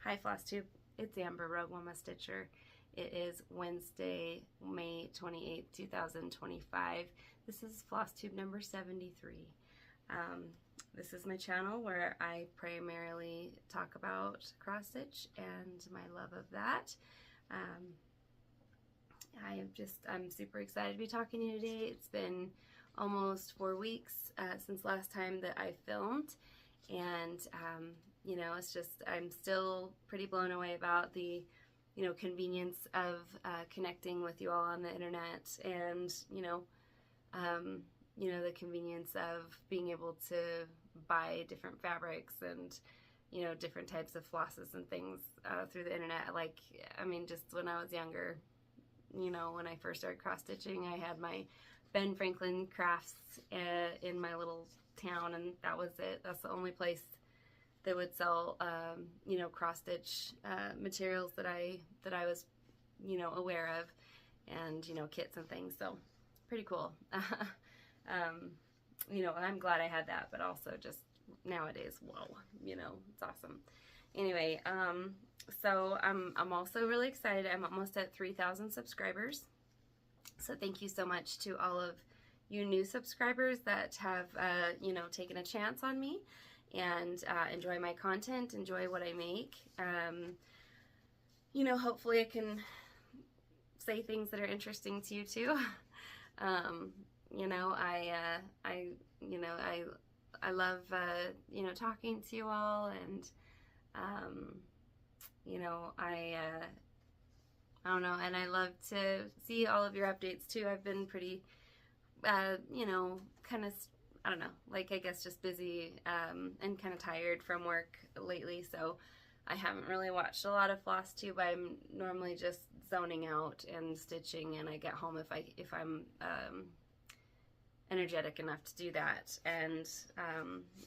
Hi Flosstube, it's Amber, Rogue Mama Stitcher. It is Wednesday, May 28th, 2025. This is Flosstube number 73. This is my channel where I primarily talk about cross stitch and my love of that. I'm super excited to be talking to you today. It's been almost 4 weeks since last time that I filmed, and you know, it's just, I'm still pretty blown away about the, you know, convenience of connecting with you all on the internet, and the convenience of being able to buy different fabrics and, you know, different types of flosses and things through the internet. Like, I mean, just when I was younger, you know, when I first started cross stitching, I had my Ben Franklin Crafts in my little town, and that was it. That's the only place that would sell, you know, cross stitch materials that I was, you know, aware of, and, you know, kits and things. So pretty cool. You know, I'm glad I had that, but also just nowadays, whoa, you know, it's awesome. Anyway, so I'm also really excited. I'm almost at 3,000 subscribers. So thank you so much to all of you new subscribers that have, you know, taken a chance on me and enjoy my content, enjoy what I make. You know, hopefully I can say things that are interesting to you too. You know, I love, you know, talking to you all, and, you know, I don't know, and I love to see all of your updates too. I've been pretty, you know, kind of, I don't know, like, I guess just busy and kind of tired from work lately, so I haven't really watched a lot of Flosstube. I'm normally just zoning out and stitching, and I get home if I'm energetic enough to do that. And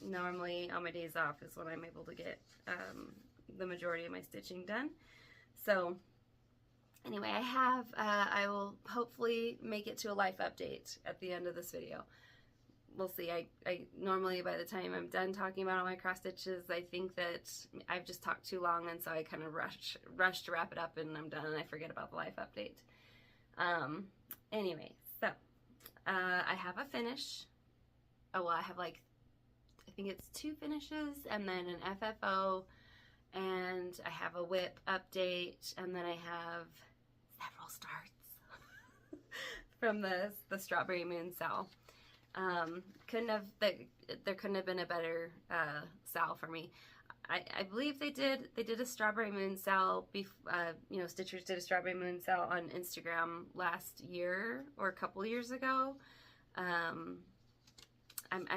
normally on my days off is when I'm able to get the majority of my stitching done. So anyway, I will hopefully make it to a life update at the end of this video. We'll see. I normally, by the time I'm done talking about all my cross stitches, I think that I've just talked too long, and so I kind of rush to wrap it up, and I'm done, and I forget about the life update. Anyway, so I have a finish. Oh, well, I have, like, I think it's 2 finishes, and then an FFO, and I have a whip update, and then I have several starts from the Strawberry Moon SAL. There couldn't have been a better SAL for me. I believe they did a Strawberry Moon SAL, you know, Stitchers did a Strawberry Moon SAL on Instagram last year or a couple years ago.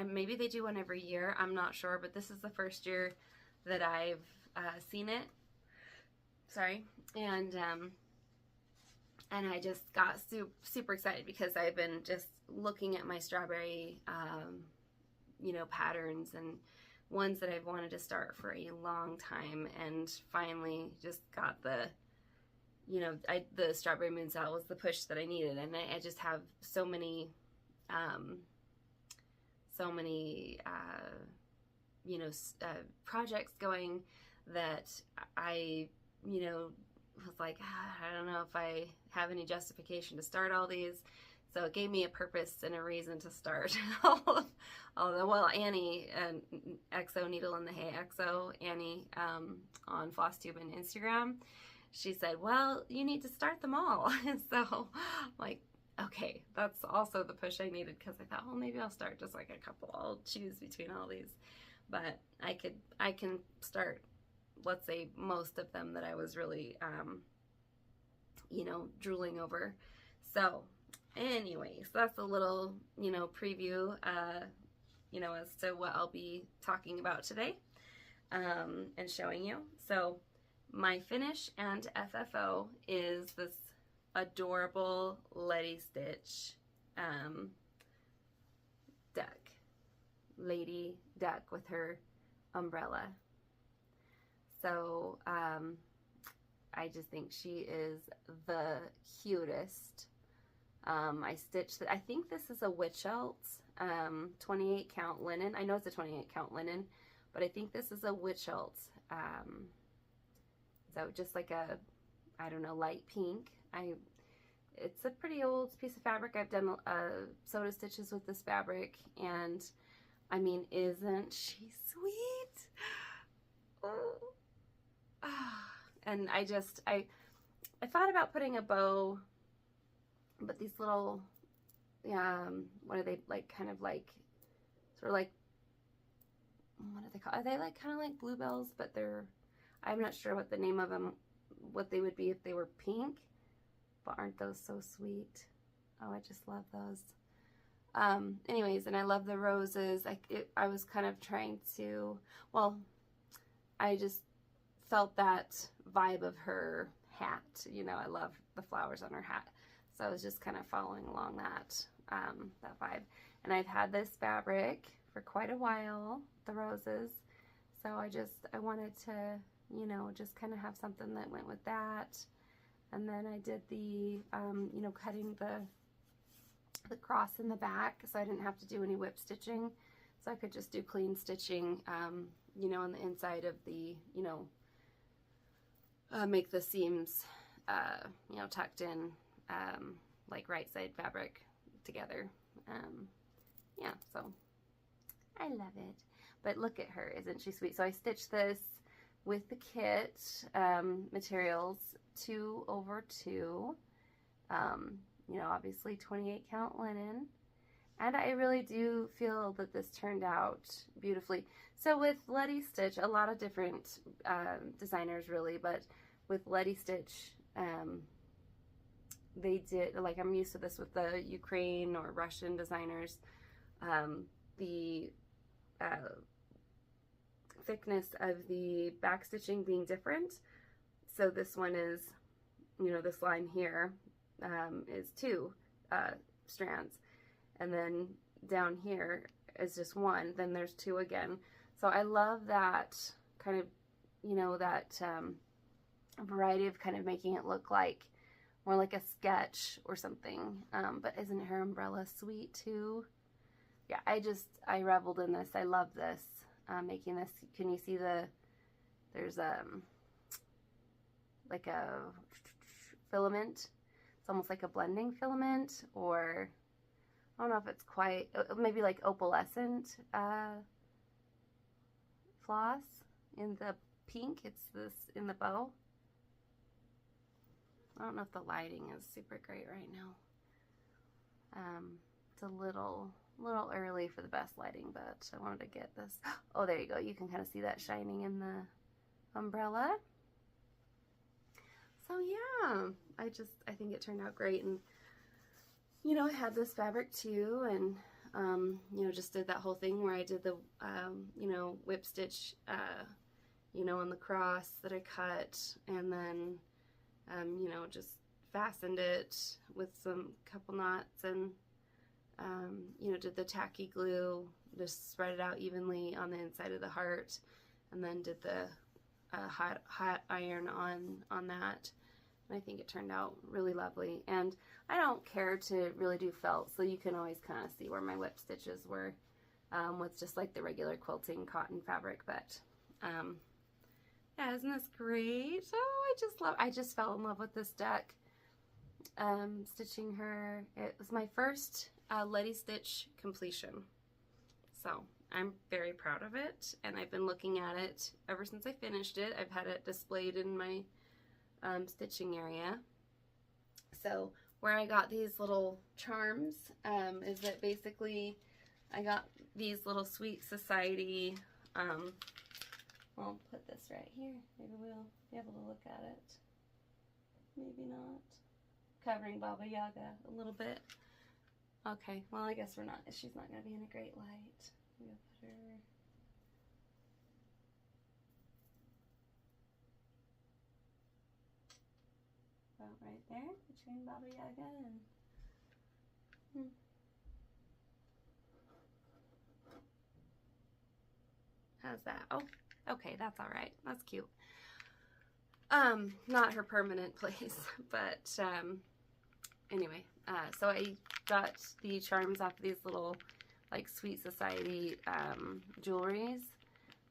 Maybe they do one every year, I'm not sure, but this is the first year that I've seen it. Sorry. And I just got super excited because I've been just looking at my strawberry, you know, patterns and ones that I've wanted to start for a long time, and finally just got the, you know, the Strawberry Moon SAL was the push that I needed, and I just have so many, you know, projects going that I, you know, was like, I don't know if I have any justification to start all these. So it gave me a purpose and a reason to start. Well, Annie, XO Needle in the Hay XO, Annie, on Flosstube and Instagram, she said, well, you need to start them all. And so I'm like, okay, that's also the push I needed, because I thought, well, maybe I'll start just like a couple. I'll choose between all these. But I can start, let's say, most of them that I was really, you know, drooling over. So anyways, that's a little, you know, preview, you know, as to what I'll be talking about today, and showing you. So my finish and FFO is this adorable Letistitch duck, lady duck with her umbrella. So I just think she is the cutest. I stitched, I think this is a Witchy 28 count linen. I know it's a 28 count linen, but I think this is a Witchy So just like a, I don't know, light pink. It's a pretty old piece of fabric. I've done soda stitches with this fabric, and I mean, isn't she sweet? Oh. And I thought about putting a bow, but these little, what are they, like, kind of like, sort of like, what are they called? Are they like kind of like bluebells, but I'm not sure what the name of them, what they would be if they were pink, but aren't those so sweet? Oh, I just love those. Anyways, and I love the roses. I was kind of trying to, well, I just felt that vibe of her hat. You know, I love the flowers on her hat. So I was just kind of following along that vibe. And I've had this fabric for quite a while, the roses. So I wanted to, you know, just kind of have something that went with that. And then I did the, you know, cutting the cross in the back, so I didn't have to do any whip stitching. So I could just do clean stitching, you know, on the inside of the, you know, make the seams, you know, tucked in, like right side fabric together. Yeah, so I love it. But look at her, isn't she sweet? So I stitched this with the kit materials 2/2. You know, obviously 28 count linen. And I really do feel that this turned out beautifully. So with Letistitch, a lot of different designers really, but with Letistitch, they did, like, I'm used to this with the Ukraine or Russian designers, the thickness of the backstitching being different. So this one is, you know, this line here is 2 strands, and then down here is just 1, then there's 2 again. So I love that kind of, you know, that variety of kind of making it look like more like a sketch or something. But isn't her umbrella sweet too? Yeah, I reveled in this. I love this, making this. Can you see there's like a filament. It's almost like a blending filament, or I don't know if it's quite, maybe like opalescent floss in the pink. It's this in the bow. I don't know if the lighting is super great right now. It's a little early for the best lighting, but I wanted to get this. Oh, there you go. You can kind of see that shining in the umbrella. So yeah, I think it turned out great. And you know, I had this fabric too, and you know, just did that whole thing where I did the you know, whip stitch, you know, on the cross that I cut, and then you know, just fastened it with some couple knots, and you know, did the tacky glue, just spread it out evenly on the inside of the heart, and then did the hot iron on that. And I think it turned out really lovely. And I don't care to really do felt, so you can always kind of see where my whip stitches were with just like the regular quilting cotton fabric. But yeah, isn't this great? Oh, I just fell in love with this duck. Stitching her. It was my first Letistitch completion, so I'm very proud of it, and I've been looking at it ever since I finished it. I've had it displayed in my stitching area. So where I got these little charms is that basically I got these little Sweet Society, I'll put this right here, maybe we'll be able to look at it, maybe not, covering Baba Yaga a little bit. Okay, well, I guess she's not going to be in a great light. I'm going to put her about right there between Baba Yaga and how's that? Oh, okay, that's all right. That's cute. Not her permanent place, but anyway, so I got the charms off of these little like Sweet Society jewelries.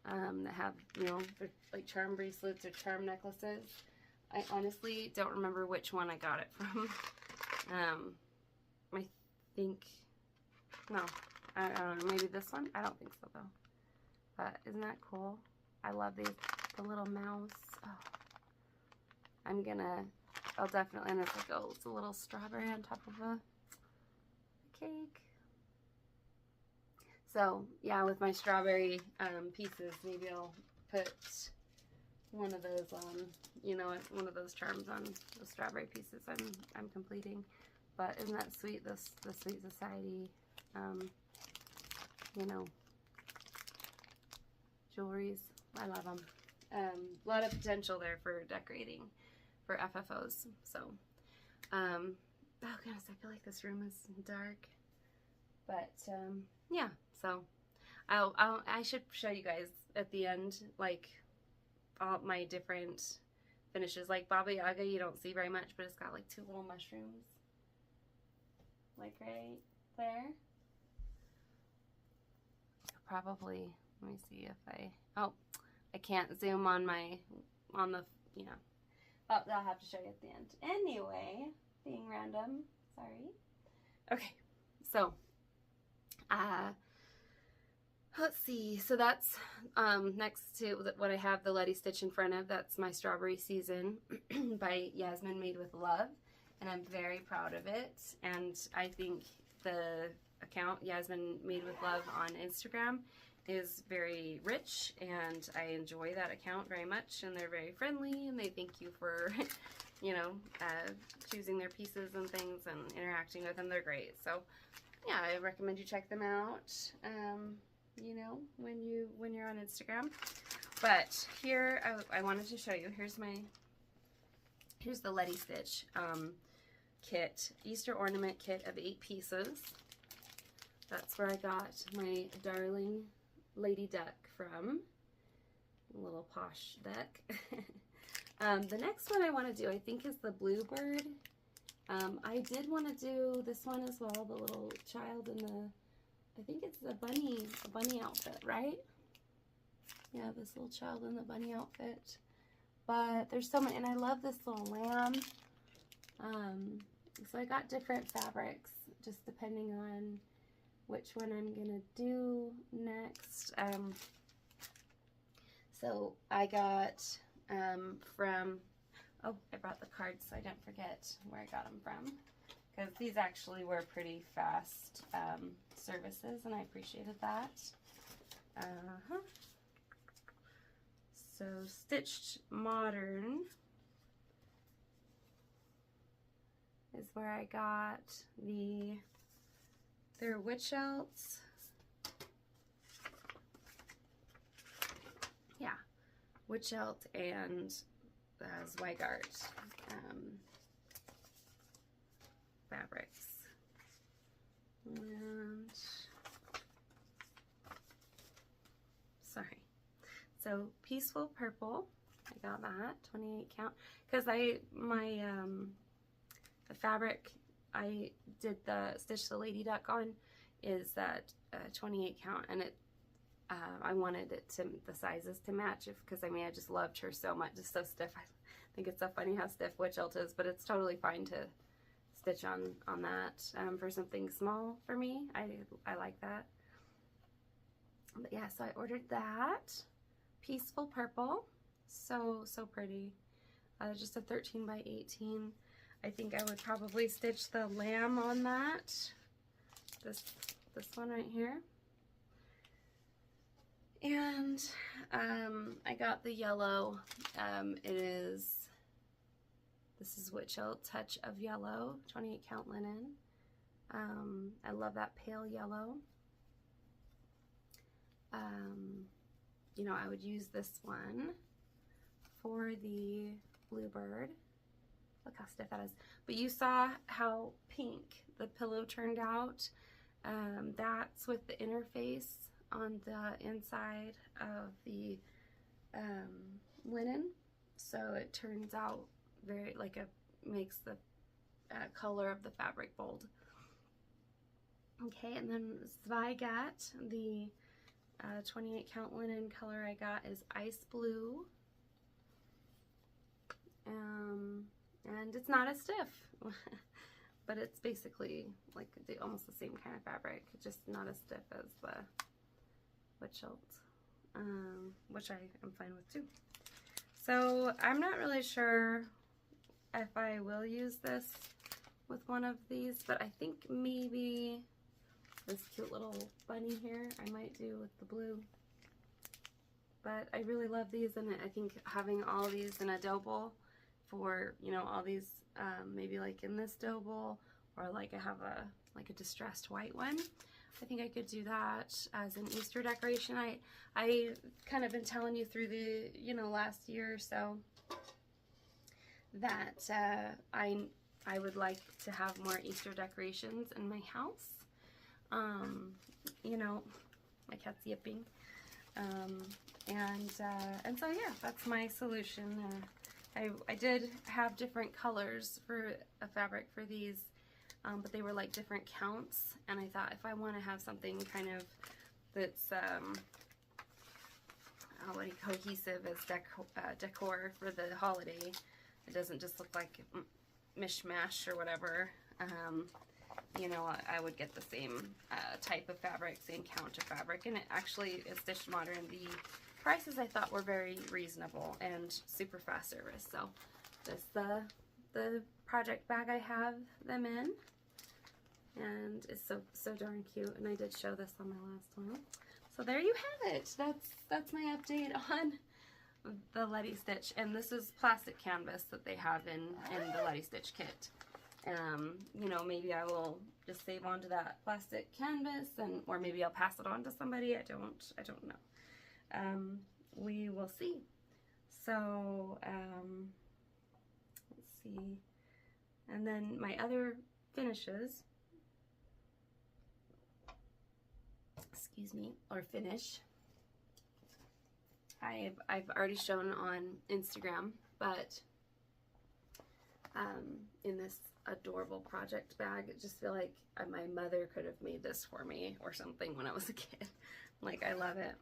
that have, you know, like charm bracelets or charm necklaces. I honestly don't remember which one I got it from. I think, no, I don't know, maybe this one? I don't think so though. But isn't that cool? I love these, the little mouse. Oh. I'll definitely, and it's like, oh, it's a little strawberry on top of a cake. So yeah, with my strawberry pieces, maybe I'll put one of those on, you know, one of those charms on the strawberry pieces I'm completing. But isn't that sweet? The Sweet Society, you know, jewelries. I love them. A lot of potential there for decorating for FFOs. So, oh goodness, I feel like this room is dark. But yeah, so I should show you guys at the end, like all my different finishes. Like Baba Yaga, you don't see very much, but it's got like 2 little mushrooms, like right there. Probably, let me see if I can't zoom on the, you know. Oh, I'll have to show you at the end. Anyway, being random, sorry. Okay, so, let's see. So that's next to what I have the Letistitch in front of. That's my Strawberry Season by Yasmin Made with Love, and I'm very proud of it. And I think the account Yasmin Made with Love on Instagram is very rich, and I enjoy that account very much, and they're very friendly, and they thank you for you know, choosing their pieces and things and interacting with them. They're great. So yeah, I recommend you check them out, you know, when you're on Instagram. But here I wanted to show you, here's the Letistitch kit, Easter ornament kit of 8 pieces. That's where I got my darling Lady Duck from. A little posh duck. The next one I want to do, I think, is the Bluebird. I did want to do this one as well, the little child in the, I think it's the bunny outfit, right? Yeah, this little child in the bunny outfit. But there's so many, and I love this little lamb. So I got different fabrics, just depending on which one I'm gonna do next. So I got from, oh, I brought the cards so I didn't forget where I got them from, because these actually were pretty fast services, and I appreciated that. So Stitched Modern is where I got their Witch Elts. Yeah, Witch Elt and Zweigart fabrics. And sorry. So Peaceful Purple, I got that 28 count, because the fabric I did the Stitch the Lady Duck on is that 28 count, and it I wanted it to, the sizes to match, because I mean, I just loved her so much. It's so stiff. I think it's so funny how stiff Witch Elt is, but it's totally fine to stitch on that for something small for me. I like that. But yeah, so I ordered that. Peaceful Purple, so pretty. Just a 13 by 18. I think I would probably stitch the lamb on that. This one right here. And I got the yellow. This is Witch Elt Touch of Yellow, 28 count linen. I love that pale yellow. You know, I would use this one for the Bluebird. Look how stiff that is. But you saw how pink the pillow turned out. That's with the interface on the inside of the linen. So it turns out very, like, makes the color of the fabric bold. Okay, and then Zweigart, the 28 count linen color I got is Ice Blue. And it's not as stiff, but it's basically like almost the same kind of fabric, just not as stiff as the Witchy, which I am fine with too. So I'm not really sure if I will use this with one of these, but I think maybe this cute little bunny here I might do with the blue. But I really love these, and I think having all these in a dough bowl for, you know, all these, maybe like in this dough bowl, or like I have a distressed white one, I think I could do that as an Easter decoration. I kind of been telling you through the, you know, last year or so that I would like to have more Easter decorations in my house. You know, my cat's yipping. And so yeah, that's my solution. I did have different colors for a fabric for these, but they were like different counts, and I thought if I want to have something kind of that's cohesive as decor for the holiday, it doesn't just look like mishmash or whatever, you know, I would get the same type of fabric, same count of fabric, and it actually is Stitch Modern. The prices I thought were very reasonable and super fast service. So this the project bag I have them in, and it's so darn cute. And I did show this on my last one. So there you have it. That's my update on the Letistitch, and this is plastic canvas that they have in the Letistitch kit. You know, maybe I will just save onto that plastic canvas, or maybe I'll pass it on to somebody. I don't know. We will see. So let's see. And then my other finishes, excuse me, or finish, I've already shown on Instagram, but in this adorable project bag, I just feel like my mother could have made this for me or something when I was a kid. Like, I love it.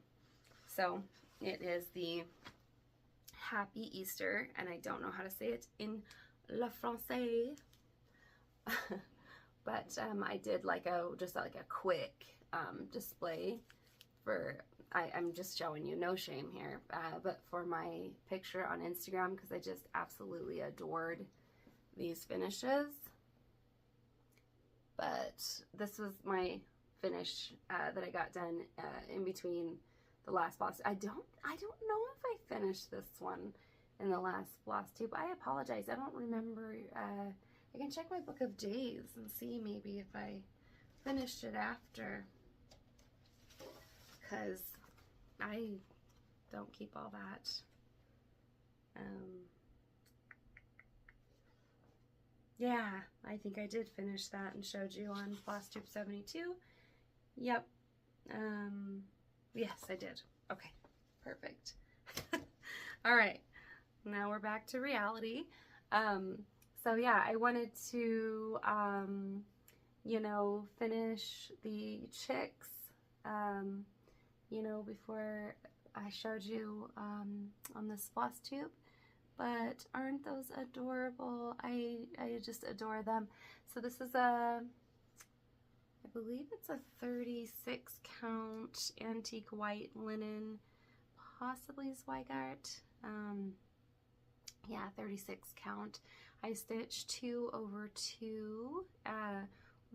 So it is the Happy Easter, and I don't know how to say it in le français, but I did like just like a quick display for, I'm just showing you, no shame here, but for my picture on Instagram, because I just absolutely adored these finishes. But this was my finish that I got done in between the last floss. I don't know if I finished this one in the last floss tube. I apologize. I don't remember. I can check my book of days and see maybe if I finished it after, because I don't keep all that. Yeah, I think I did finish that and showed you on Flosstube 72. Yep. Yes, I did. Okay, perfect. All right, now we're back to reality. So yeah, I wanted to, you know, finish the chicks, you know, before I showed you on this floss tube. But aren't those adorable? I just adore them. So this is I believe it's a 36 count antique white linen, possibly Zweigart. Yeah, 36 count. I stitched 2 over 2,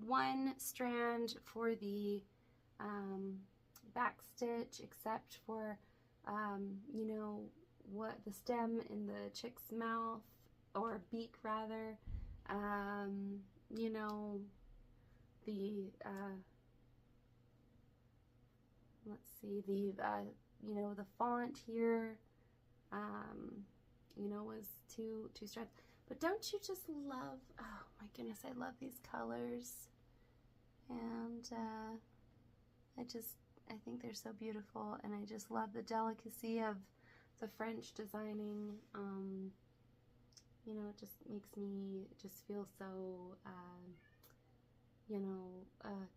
1 strand for the back stitch, except for you know, what the stem in the chick's mouth, or beak rather, you know, the let's see, the you know, the font here, you know, was two strands. But don't you just love, oh my goodness, I love these colors, and I think they're so beautiful, and I just love the delicacy of the French designing. You know, it just makes me just feel so, you know,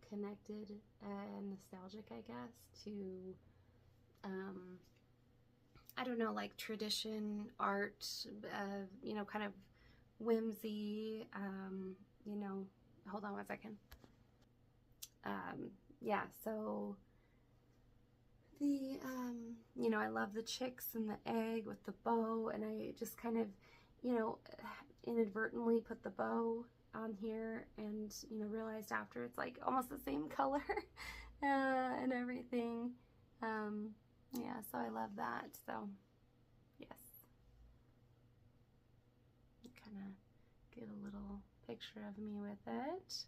connected and nostalgic, I guess, to I don't know, like tradition art, you know, kind of whimsy, you know, hold on one second. Yeah, so the, you know, I love the chicks and the egg with the bow, and I just kind of, you know, inadvertently put the bow on here and, you know, realized after it's like almost the same color and everything. Yeah, so I love that. So, yes. Kind of get a little picture of me with it.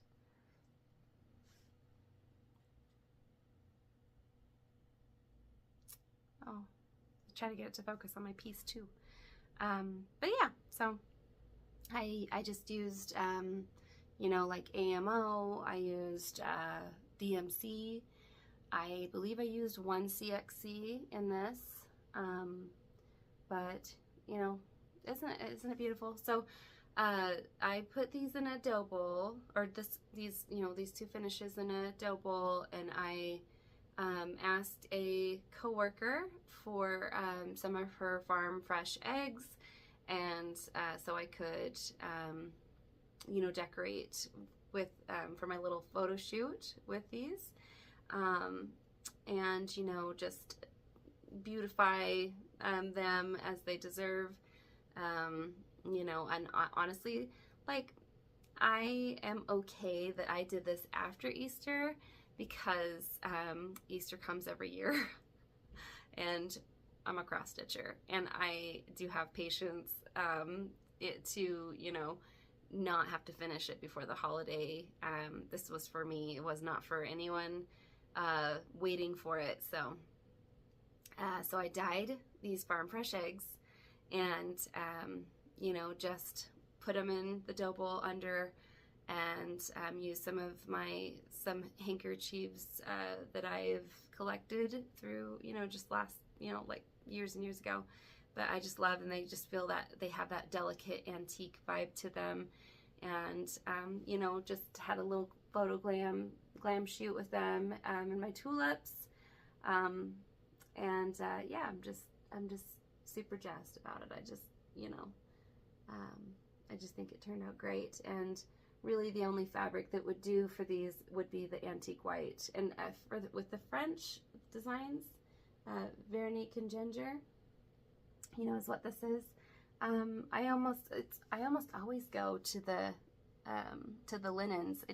Oh, try to get it to focus on my piece too. But yeah, so I just used, you know, like AMO, I used DMC, I believe I used 1 CXC in this, but, you know, isn't it beautiful? So I put these in a dough bowl, or these, you know, these two finishes in a dough bowl, and I asked a coworker for some of her farm fresh eggs, and so I could, you know, decorate with for my little photo shoot with these, and, you know, just beautify them as they deserve, you know. And honestly, like, I am okay that I did this after Easter, because Easter comes every year and I'm a cross stitcher, and I do have patience to, you know, not have to finish it before the holiday. This was for me, it was not for anyone waiting for it. So so I dyed these farm fresh eggs, and you know, just put them in the dough bowl under, and use some of some handkerchiefs that I've collected through, you know, just last, you know, like years and years ago. But I just love, and they just feel that they have that delicate antique vibe to them. And you know, just had a little photo glam shoot with them and my tulips. Yeah, I'm just super jazzed about it. I just, you know, I just think it turned out great. And really the only fabric that would do for these would be the antique white. And with the French designs, Veronique and Ginger, you know, is what this is. I almost always go to the linens.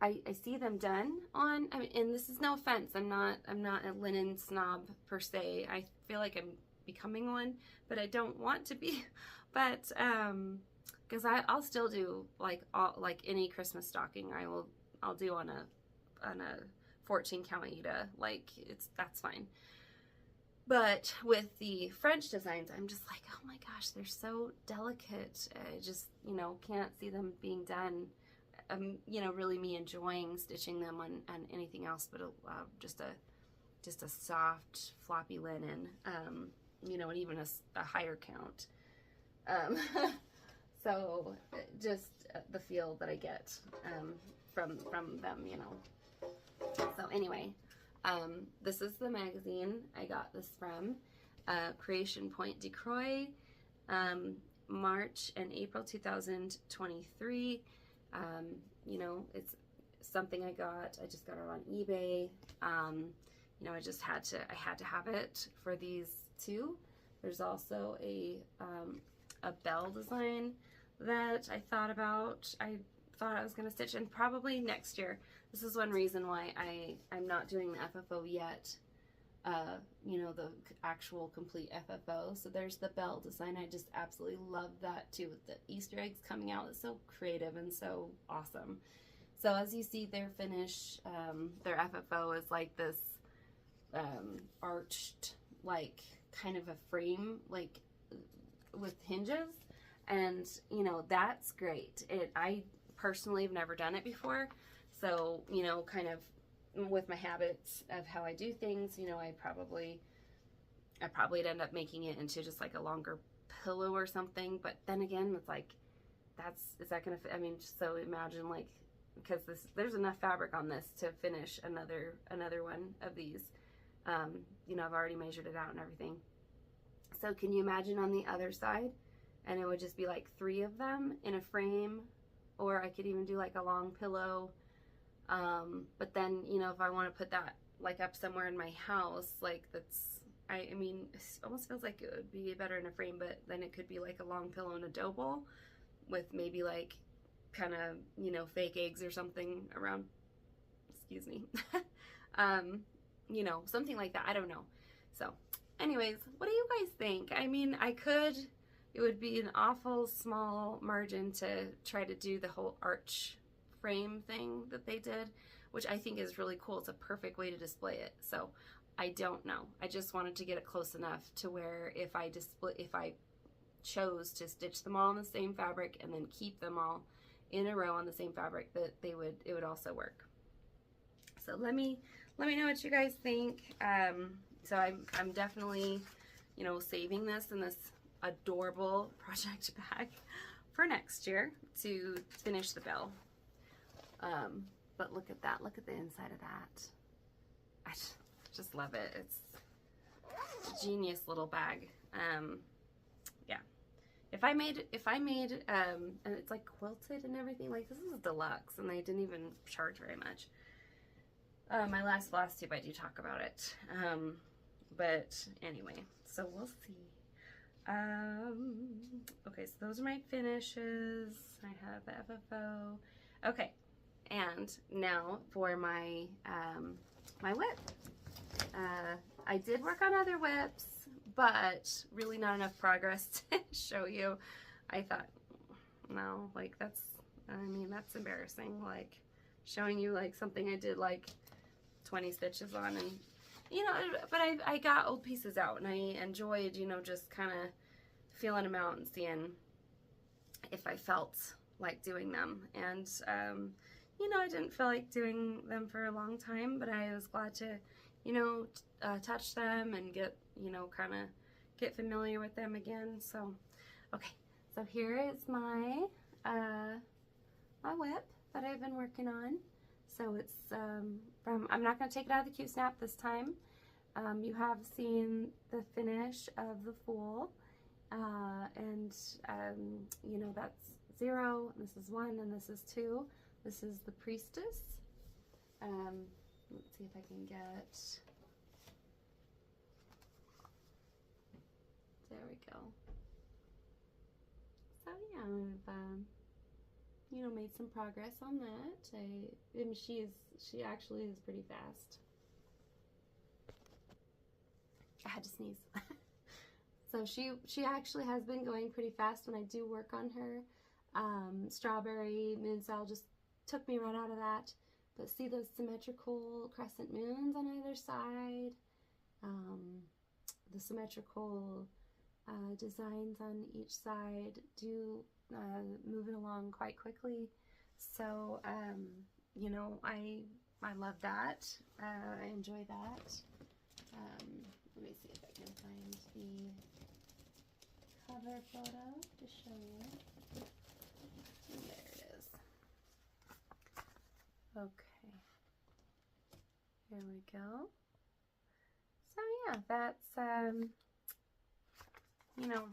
I see them done on, I mean, and this is no offense, I'm not a linen snob per se. I feel like I'm becoming one, but I don't want to be. But because I'll still do like any Christmas stocking, I'll do on a 14 count Aida, like that's fine. But with the French designs, I'm just like, oh my gosh, they're so delicate. I just, you know, can't see them being done. You know, really me enjoying stitching them on anything else but just a soft floppy linen. You know, and even a higher count. So just the feel that I get from them, you know. So anyway, this is the magazine I got this from, Creation Point Decor, March and April 2023. You know, it's something I just got it on eBay. You know, I had to have it for these two. There's also a bell design that I thought I was going to stitch, and probably next year. This is one reason why I'm not doing the FFO yet, you know, the actual complete FFO. So there's the bell design. I just absolutely love that too, with the Easter eggs coming out. It's so creative and so awesome. So as you see, their finish, their FFO is like this arched, like kind of a frame, like with hinges. And, you know, that's great. I personally have never done it before. So, you know, kind of with my habits of how I do things, you know, I probably would end up making it into just like a longer pillow or something. But then again, it's like, is that going to fit? I mean, so imagine, like, because there's enough fabric on this to finish another one of these. You know, I've already measured it out and everything. So can you imagine on the other side? And it would just be like 3 of them in a frame, or I could even do like a long pillow. But then, you know, if I want to put that like up somewhere in my house, like that's, I mean, it almost feels like it would be better in a frame, but then it could be like a long pillow in a dough bowl with maybe like kind of, you know, fake eggs or something around, excuse me. You know, something like that. I don't know. So anyways, what do you guys think? I mean, it would be an awful small margin to try to do the whole arch frame thing that they did, which I think is really cool. It's a perfect way to display it. So I don't know. I just wanted to get it close enough to where if I chose to stitch them all on the same fabric and then keep them all in a row on the same fabric, that it would also work. So let me know what you guys think. So I'm definitely, you know, saving this in this adorable project bag for next year to finish the bell. But look at that. Look at the inside of that. I just love it. It's a genius little bag. Yeah. If I made, and it's like quilted and everything, like this is deluxe, and they didn't even charge very much. My last floss tube, I do talk about it. But anyway, so we'll see. Okay, so those are my finishes. I have the FFO. Okay, and now for my my whip. I did work on other whips, but really not enough progress to show you. I thought, no, like that's, I mean, that's embarrassing. Like showing you like something I did like 20 stitches on, and you know, but I got old pieces out, and I enjoyed, you know, just kind of feeling them out and seeing if I felt like doing them. And you know, I didn't feel like doing them for a long time, but I was glad to, you know, touch them and get, you know, kind of get familiar with them again. So okay, so here is my my whip that I've been working on. So it's I'm not going to take it out of the Q-snap this time. You have seen the finish of the Fool, and you know, that's 0, this is 1, and this is 2. This is the Priestess. Let's see if I can get, there we go. So yeah, I've you know, made some progress on that. And she actually is pretty fast. I had to sneeze. So she actually has been going pretty fast when I do work on her. Strawberry Moon SAL just took me right out of that. But see those symmetrical crescent moons on either side? The symmetrical designs on each side do move it along quite quickly. So you know, I love that. I enjoy that. Let me see if I can find the cover photo to show you. There it is. Okay, here we go. So yeah, that's you know,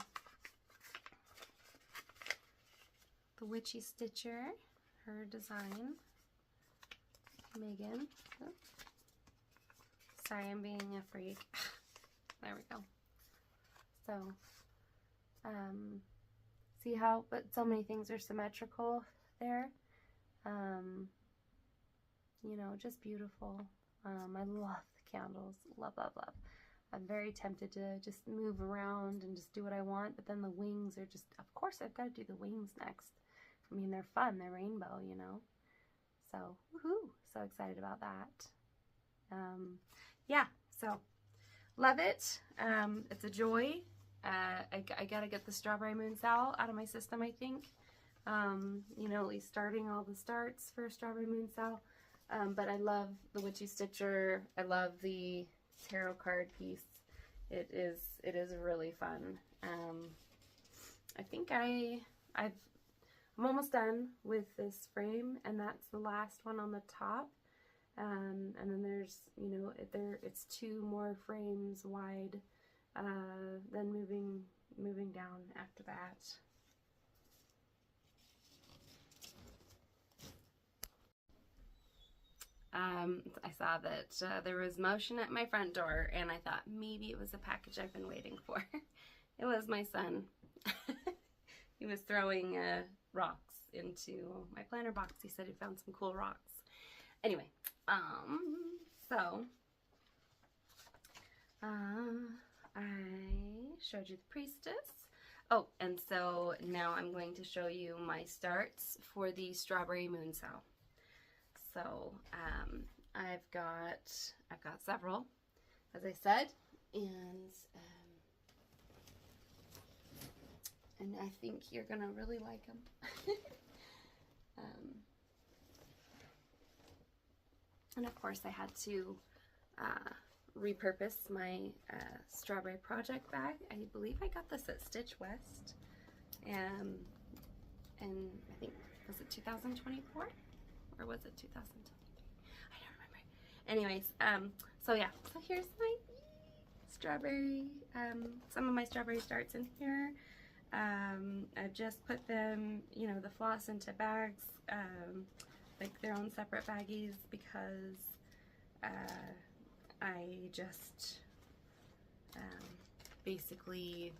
the Witchy Stitcher, her design, Megan. Oh. Sorry, I'm being a freak. There we go. So, see how, but so many things are symmetrical there. You know, just beautiful. I love the candles. Love, love, love. I'm very tempted to just move around and just do what I want, but then the wings are just, of course I've got to do the wings next. I mean, they're fun, they're rainbow, you know. So, woohoo, so excited about that. Yeah, so, love it. It's a joy. I gotta get the Strawberry Moon SAL out of my system, I think. You know, at least starting all the starts for Strawberry Moon SAL. But I love the Witchy Stitcher. I love the tarot card piece. It is really fun. I think I'm almost done with this frame, and that's the last one on the top. And then there's, you know, it's 2 more frames wide, then moving down after that. I saw that there was motion at my front door, and I thought maybe it was a package I've been waiting for. It was my son. He was throwing rocks into my planter box. He said he found some cool rocks. Anyway, so I showed you the priestess. Oh, and so now I'm going to show you my starts for the strawberry moon SAL. So I've got several, as I said, and I think you're gonna really like them. And of course, I had to repurpose my strawberry project bag. I believe I got this at Stitch West, and I think, was it 2024 or was it 2023? I don't remember. Anyways, so yeah, so here's my strawberry, some of my strawberry starts in here. I've just put them, you know, the floss into bags, like their own separate baggies, because I just basically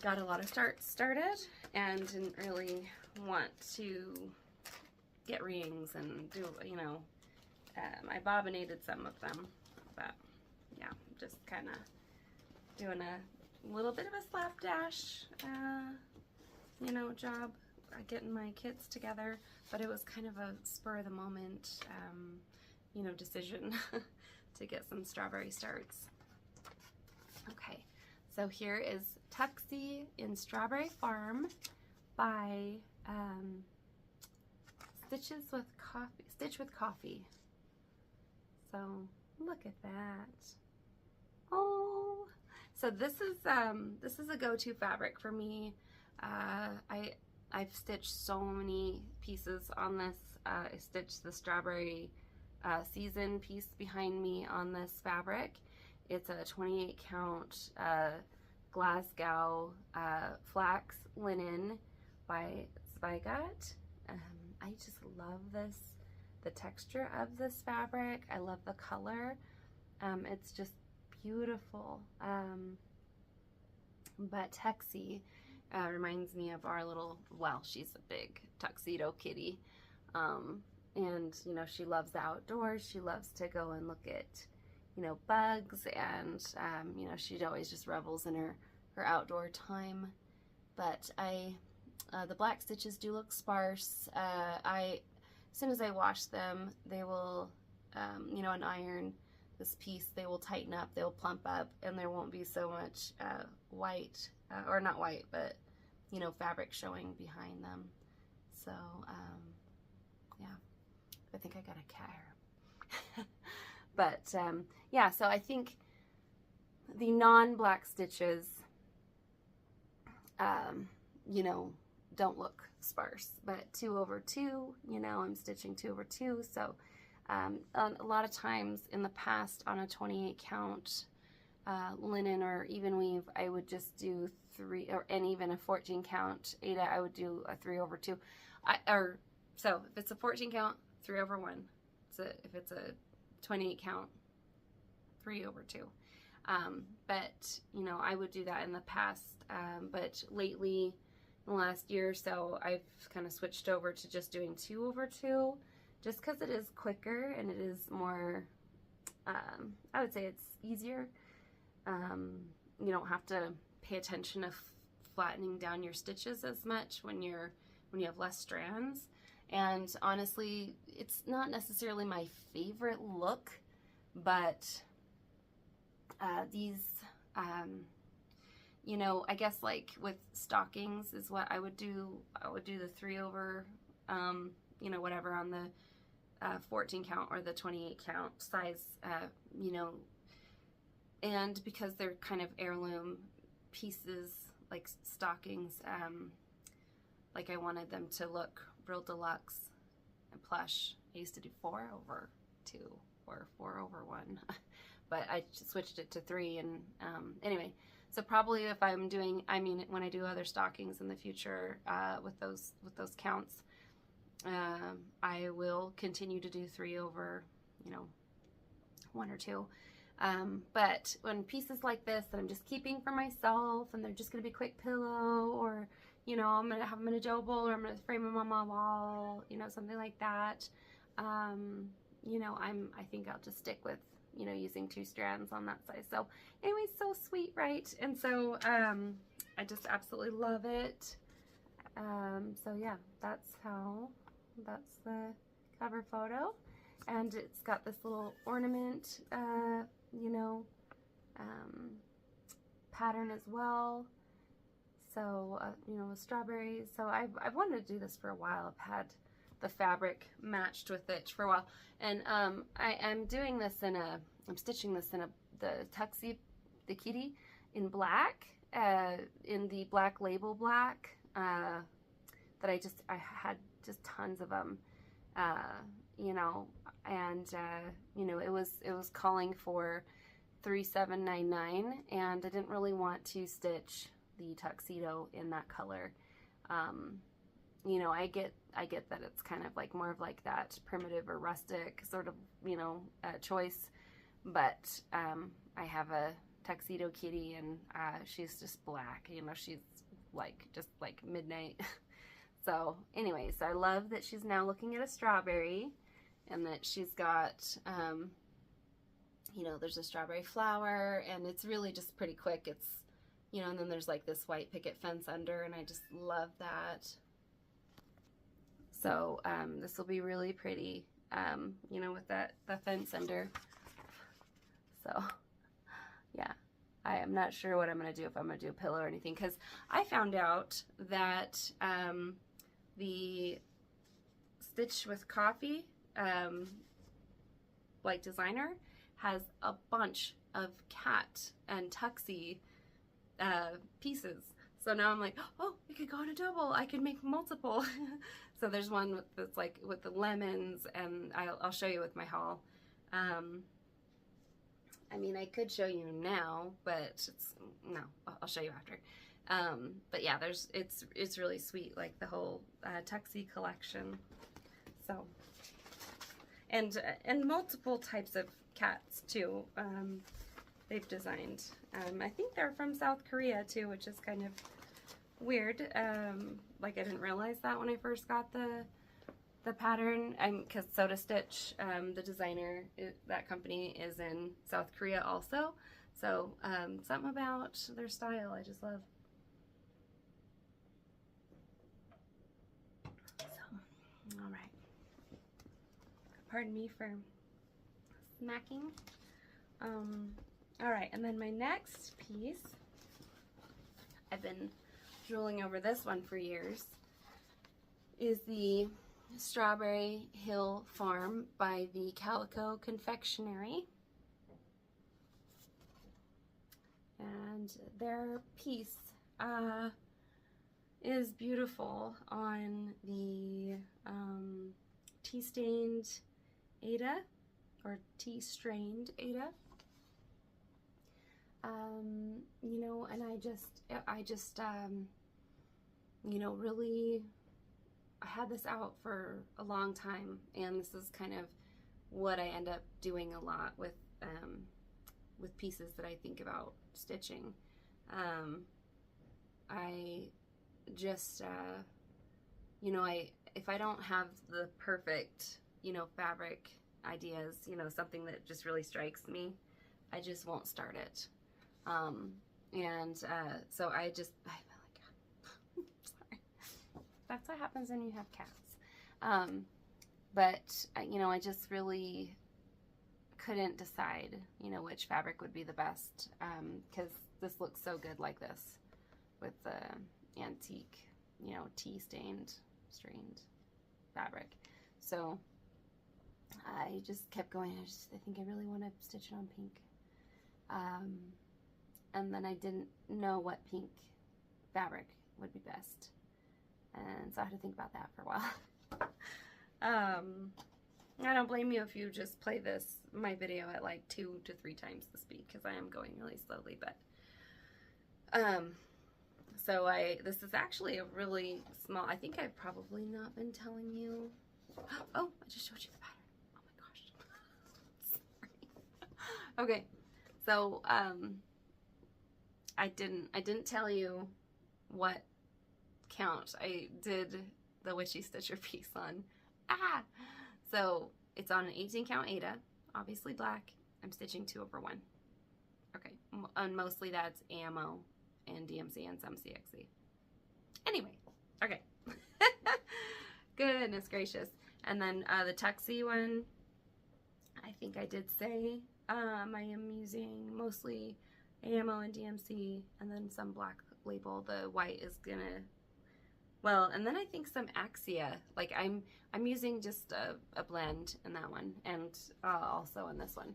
got a lot of starts started and didn't really want to get rings and do, you know, I bobbinated some of them, but yeah, just kind of doing a little bit of a slapdash, you know, job getting my kits together, but it was kind of a spur of the moment, you know, decision to get some strawberry starts. Okay, so here is Tuxie in Strawberry Farm by Stitchwithcoffee. So look at that. Oh, so this is a go-to fabric for me. I've stitched so many pieces on this. I stitched the strawberry season piece behind me on this fabric. It's a 28 count Glasgow flax linen by Spygut. I just love this, the texture of this fabric. I love the color. It's just beautiful. But Tuxie reminds me of our little, well, she's a big tuxedo kitty. And, you know, she loves the outdoors. She loves to go and look at, you know, bugs, and, you know, she always just revels in her outdoor time. But the black stitches do look sparse. As soon as I wash them, they will, you know, an iron, this piece, they will tighten up, they'll plump up, and there won't be so much white, or not white, but, you know, fabric showing behind them. So, yeah, I think I got a cat hair. But, yeah, so I think the non-black stitches, you know, don't look sparse, but 2 over 2, you know, I'm stitching 2 over 2, so a lot of times in the past on a 28 count linen or even weave, I would just do 3, and even a 14 count Aida, I would do a 3 over 2. So if it's a 14 count, 3 over 1. If it's a 28 count, 3 over 2. But, you know, I would do that in the past, but lately, in the last year or so, I've kind of switched over to just doing 2 over 2, just because it is quicker and it is more, I would say it's easier. You don't have to pay attention of flattening down your stitches as much when you have less strands. And honestly, it's not necessarily my favorite look, but these, you know, I guess like with stockings is what I would do. I would do the 3 over, you know, whatever on the 14 count or the 28 count size, you know, and because they're kind of heirloom pieces, like stockings, like I wanted them to look real deluxe, plush. I used to do 4/2 or 4/1, but I switched it to 3. And anyway, so probably if I'm doing, I mean, when I do other stockings in the future with those counts, I will continue to do 3/1 or 2. But when pieces like this that I'm just keeping for myself and they're just going to be quick pillow, or, you know, I'm going to have them in a dough bowl, or I'm going to frame them on my wall, you know, something like that, you know, I think I'll just stick with, you know, using 2 strands on that size. So anyway, so sweet, right? And so I just absolutely love it. So yeah, that's the cover photo. And it's got this little ornament, you know, pattern as well. So, you know, with strawberries. So I've wanted to do this for a while. I've had the fabric matched with it for a while. And I'm doing this I'm stitching this in the Tuxie, the kitty, in black, in the black label black, that I had just tons of them, you know, and you know, it was calling for $37.99, and I didn't really want to stitch the tuxedo in that color. You know, I get that it's kind of like more of like that primitive or rustic sort of, you know, choice, but I have a tuxedo kitty, and she's just black, you know, she's like just like midnight. So anyways, I love that she's now looking at a strawberry, and that she's got, you know, there's a strawberry flower, and it's really just pretty quick. It's, you know, and then there's like this white picket fence under, and I just love that. So this will be really pretty, you know, with the fence under. So yeah, I am not sure what I'm going to do, if I'm going to do a pillow or anything, because I found out that the Stitchwithcoffee like designer has a bunch of cat and tuxie pieces. So now I'm like, oh, it could go in a double. I could make multiple. So there's one that's like with the lemons, and I'll show you with my haul. I mean, I could show you now, but no, I'll show you after. But yeah, it's really sweet, like the whole tuxie collection. So, and multiple types of cats too. They've designed. I think they're from South Korea too, which is kind of weird. Like I didn't realize that when I first got the pattern, because SodastitchDesign, the designer, that company is in South Korea also. So something about their style I just love. So, all right. Pardon me for smacking. All right, and then my next piece, I've been drooling over this one for years, is the Strawberry Hill Farm by the Calico Confectionery. And their piece is beautiful on the tea-stained Aida, or tea-strained Aida. You know, and I just you know, really, I had this out for a long time, and this is kind of what I end up doing a lot with pieces that I think about stitching. I just, you know, if I don't have the perfect, you know, fabric ideas, you know, something that just really strikes me, I just won't start it. So I like, sorry. That's what happens when you have cats. But, you know, I just really couldn't decide, you know, which fabric would be the best, because this looks so good like this with the antique, you know, tea-stained, strained fabric. So I just kept going. I think I really want to stitch it on pink. And then I didn't know what pink fabric would be best, and so I had to think about that for a while. I don't blame you if you just play my video at like 2 to 3 times the speed, because I am going really slowly, but so this is actually a really small, I think I've probably not been telling you. Oh, I just showed you the pattern. Oh my gosh. Sorry. Okay. So, I didn't tell you what count I did the Witchy Stitcher piece on. So it's on an 18 count Aida, obviously black. I'm stitching 2/1. Okay, and mostly that's ammo and DMC and some CXC. Anyway, okay. Goodness gracious. And then the tuxie one, I think I did say I am using mostly ammo and DMC, and then some black label. The white is gonna, well, and then I think some Axia. Like I'm using just a blend in that one, and also in this one.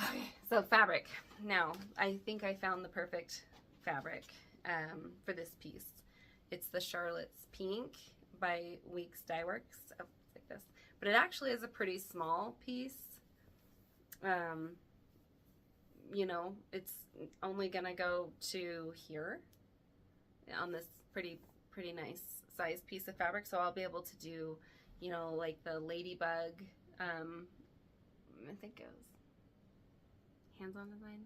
Okay, so fabric. Now I think I found the perfect fabric for this piece. It's the Charlotte's Pink by Weeks Dye Works. Oh, it's like this, but it actually is a pretty small piece. You know, it's only gonna go to here on this pretty nice size piece of fabric, so I'll be able to do, you know, like the ladybug, I think it was hands-on design.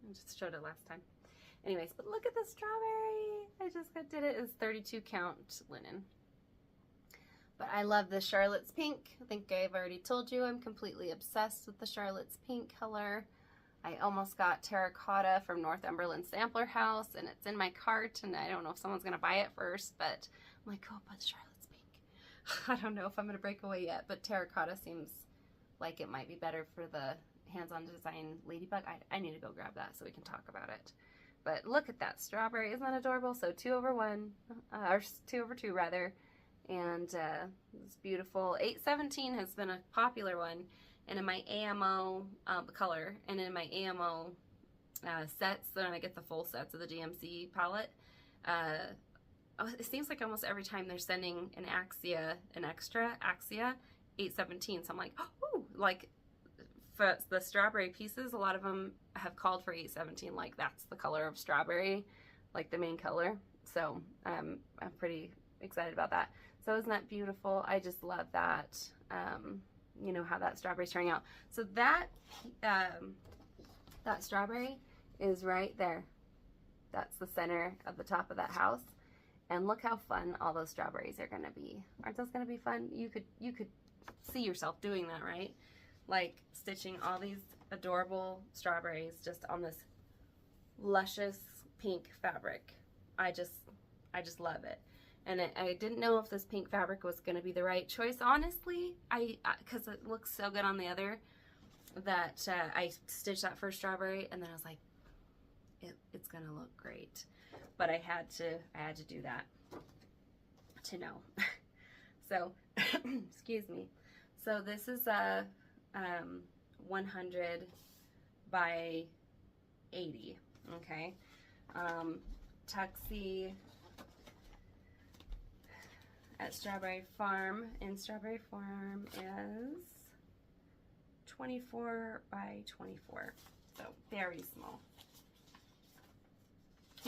I just showed it last time. Anyways, but look at the strawberry. I just did it. It's 32 count linen. But I love the Charlotte's Pink. I think I've already told you I'm completely obsessed with the Charlotte's Pink color. I almost got terracotta from Northumberland Sampler House, and it's in my cart, and I don't know if someone's going to buy it first, but I'm like, oh, but Charlotte's Pink. I don't know if I'm going to break away yet, but terracotta seems like it might be better for the hands-on design ladybug. I need to go grab that so we can talk about it. But look at that strawberry. Isn't that adorable? So 2/1, or 2/2 rather, and it's beautiful. 817 has been a popular one. And in my AMO color, and in my AMO sets, then I get the full sets of the DMC palette. It seems like almost every time they're sending an Axia, an extra Axia 817. So I'm like, oh, like for the strawberry pieces, a lot of them have called for 817. Like that's the color of strawberry, like the main color. So I'm pretty excited about that. So isn't that beautiful? I just love that. You know how that strawberry's turning out. So that that strawberry is right there. That's the center of the top of that house. And look how fun all those strawberries are gonna be. Aren't those gonna be fun? You could see yourself doing that, right? Like stitching all these adorable strawberries just on this luscious pink fabric. I just love it. And I didn't know if this pink fabric was going to be the right choice, honestly, because it looks so good on the other, that I stitched that first strawberry, and then I was like, it's going to look great. But I had to do that to know. So, excuse me. So this is a 100 by 80, okay? Tuxie at Strawberry Farm, and Strawberry Farm is 24 by 24, so very small.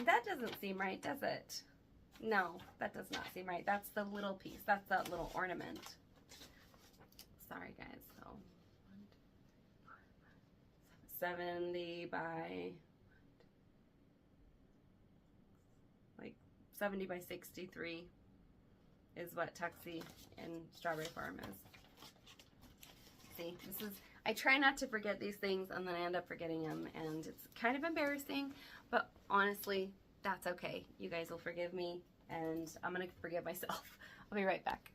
That doesn't seem right, does it? No, that does not seem right. That's the little piece. That's that little ornament. Sorry, guys. So 70 by, like 70 by 63 is what Tuxie and Strawberry Farm is. See, this is, I try not to forget these things, and then I end up forgetting them, and it's kind of embarrassing, but honestly, that's okay. You guys will forgive me, and I'm gonna forgive myself. I'll be right back.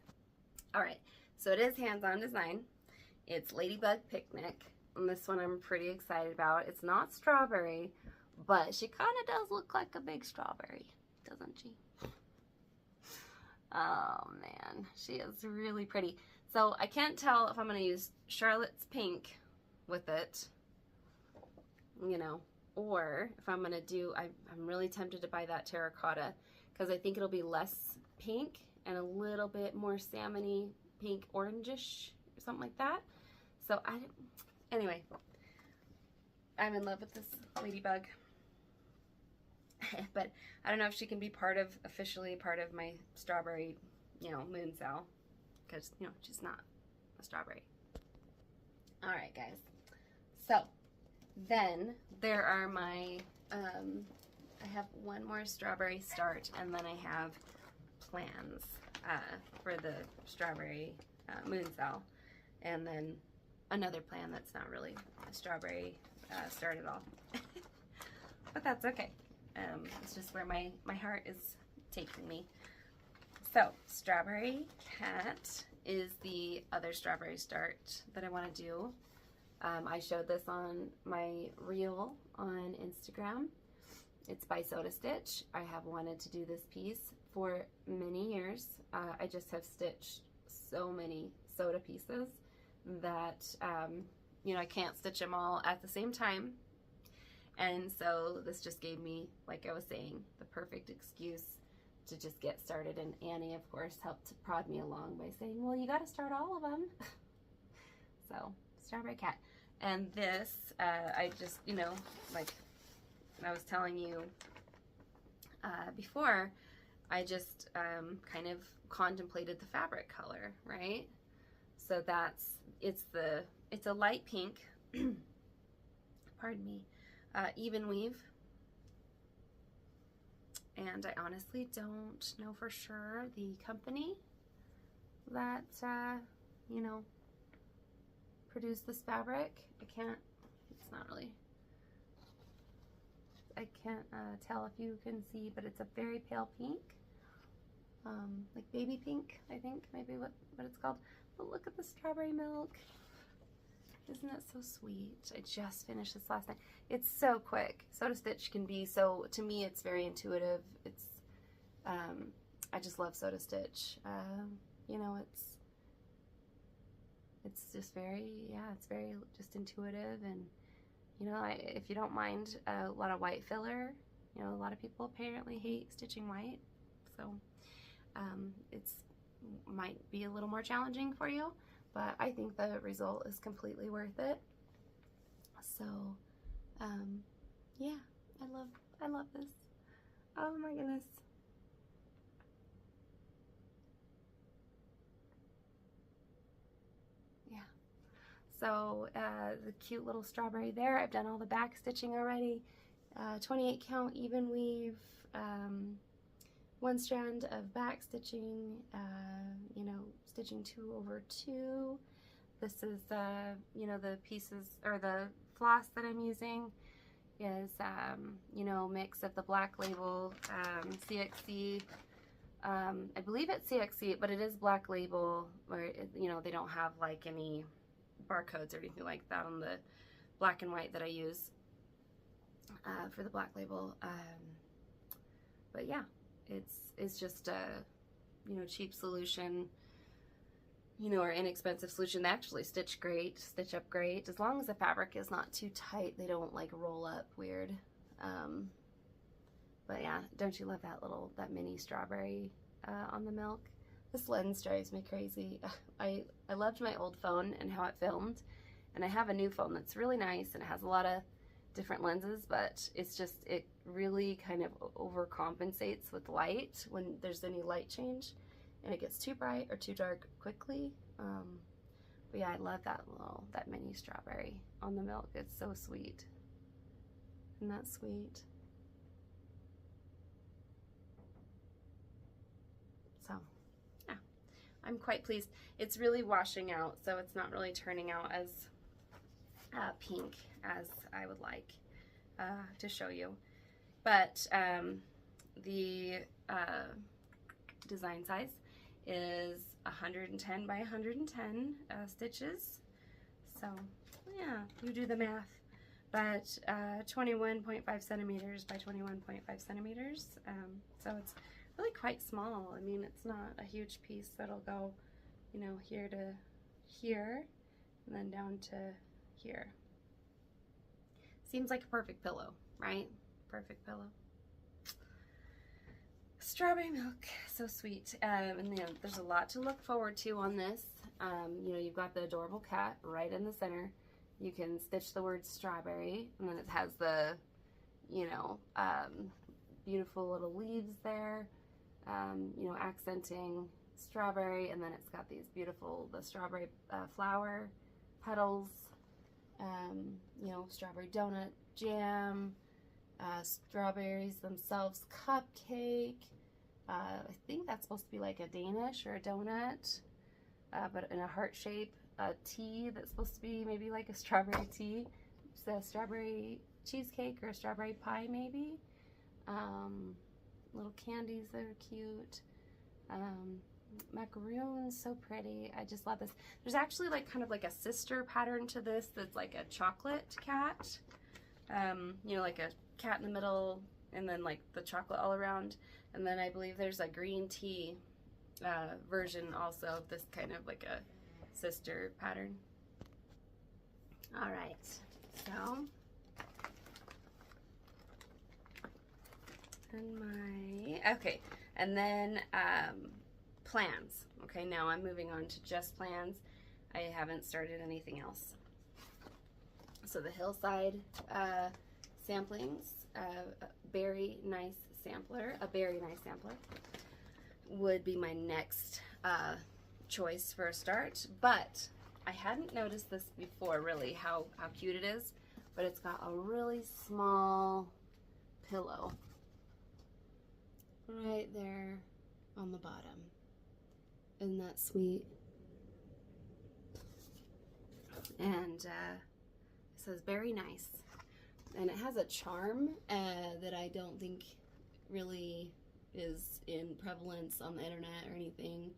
All right, so it is hands-on design. It's Ladybug Picnic, and this one I'm pretty excited about. It's not strawberry, but she kind of does look like a big strawberry, doesn't she? Oh man, she is really pretty. So I can't tell if I'm going to use Charlotte's Pink with it, you know, or if I'm going to do, I'm really tempted to buy that terracotta because I think it'll be less pink and a little bit more salmony pink orangish or something like that. So anyway, I'm in love with this ladybug. But I don't know if she can be officially part of my strawberry, you know, moon SAL, because, you know, she's not a strawberry. All right, guys. So then there are my, I have one more strawberry start, and then I have plans for the strawberry moon SAL, and then another plan that's not really a strawberry start at all. But that's okay. It's just where my heart is taking me. So, Strawberry Cat is the other strawberry start that I want to do. I showed this on my reel on Instagram. It's by SodastitchDesign. I have wanted to do this piece for many years. I just have stitched so many Soda pieces that, you know, I can't stitch them all at the same time. And so this just gave me, like I was saying, the perfect excuse to just get started. And Annie, of course, helped prod me along by saying, well, you got to start all of them. So, Strawberry Cat. And this, I just, you know, like I was telling you before, I just kind of contemplated the fabric color, right? So it's a light pink, pardon me, even weave, and I honestly don't know for sure the company that you know, produced this fabric. I can't tell if you can see, but it's a very pale pink, like baby pink, I think maybe what it's called. But look at the strawberry milk. Isn't it so sweet? I just finished this last night. It's so quick. SodastitchDesign can be so, to me, it's very intuitive. It's, I just love SodastitchDesign. You know, it's just very, yeah, it's very just intuitive. And, you know, if you don't mind a lot of white filler, you know, a lot of people apparently hate stitching white. So, it's might be a little more challenging for you, but I think the result is completely worth it. So, yeah, I love this. Oh my goodness. Yeah. So, the cute little strawberry there. I've done all the back stitching already. 28 count even weave. One strand of back stitching, you know, stitching 2 over 2. This is, you know, the pieces, or the floss that I'm using is, you know, mix of the Black Label, CXC. I believe it's CXC, but it is Black Label, where, you know, they don't have like any barcodes or anything like that on the black and white that I use for the Black Label. But yeah. It's just a, you know, cheap solution, you know, or inexpensive solution. They actually stitch up great. As long as the fabric is not too tight, they don't like roll up weird. But yeah, don't you love that mini strawberry on the milk? This lens drives me crazy. I loved my old phone and how it filmed, and I have a new phone that's really nice and it has a lot of different lenses, but it's just, it really kind of overcompensates with light when there's any light change, and it gets too bright or too dark quickly. But yeah, I love that mini strawberry on the milk. It's so sweet. Isn't that sweet? So yeah, I'm quite pleased. It's really washing out, so it's not really turning out as pink as I would like to show you. But the design size is 110 by 110 stitches. So yeah, you do the math. But 21.5 centimeters by 21.5 centimeters. So it's really quite small. I mean, it's not a huge piece that'll go, you know, here to here and then down to here. Seems like a perfect pillow, right? Perfect pillow. strawberry milk, so sweet. And then there's a lot to look forward to on this. You know, you've got the adorable cat right in the center. You can stitch the word strawberry, and then it has the, you know, beautiful little leaves there, you know, accenting strawberry, and then it's got these beautiful, the strawberry flower petals, you know, strawberry donut jam, strawberries themselves, cupcake. I think that's supposed to be like a Danish or a donut, but in a heart shape. A tea that's supposed to be maybe like a strawberry tea. It's a strawberry cheesecake or a strawberry pie maybe. Little candies that are cute. Macaroons, so pretty. I just love this. There's actually like kind of like a sister pattern to this that's like a chocolate cat. You know, like a cat in the middle and then like the chocolate all around. And then I believe there's a green tea version also of this kind of like a sister pattern. All right, so okay, and then plans. Okay, now I'm moving on to just plans. I haven't started anything else. So the hillside samplings, a very nice sampler would be my next choice for a start, but I hadn't noticed this before really how cute it is, but it's got a really small pillow right there on the bottom. Isn't that sweet? And it says very nice, and it has a charm that I don't think really is in prevalence on the internet or anything.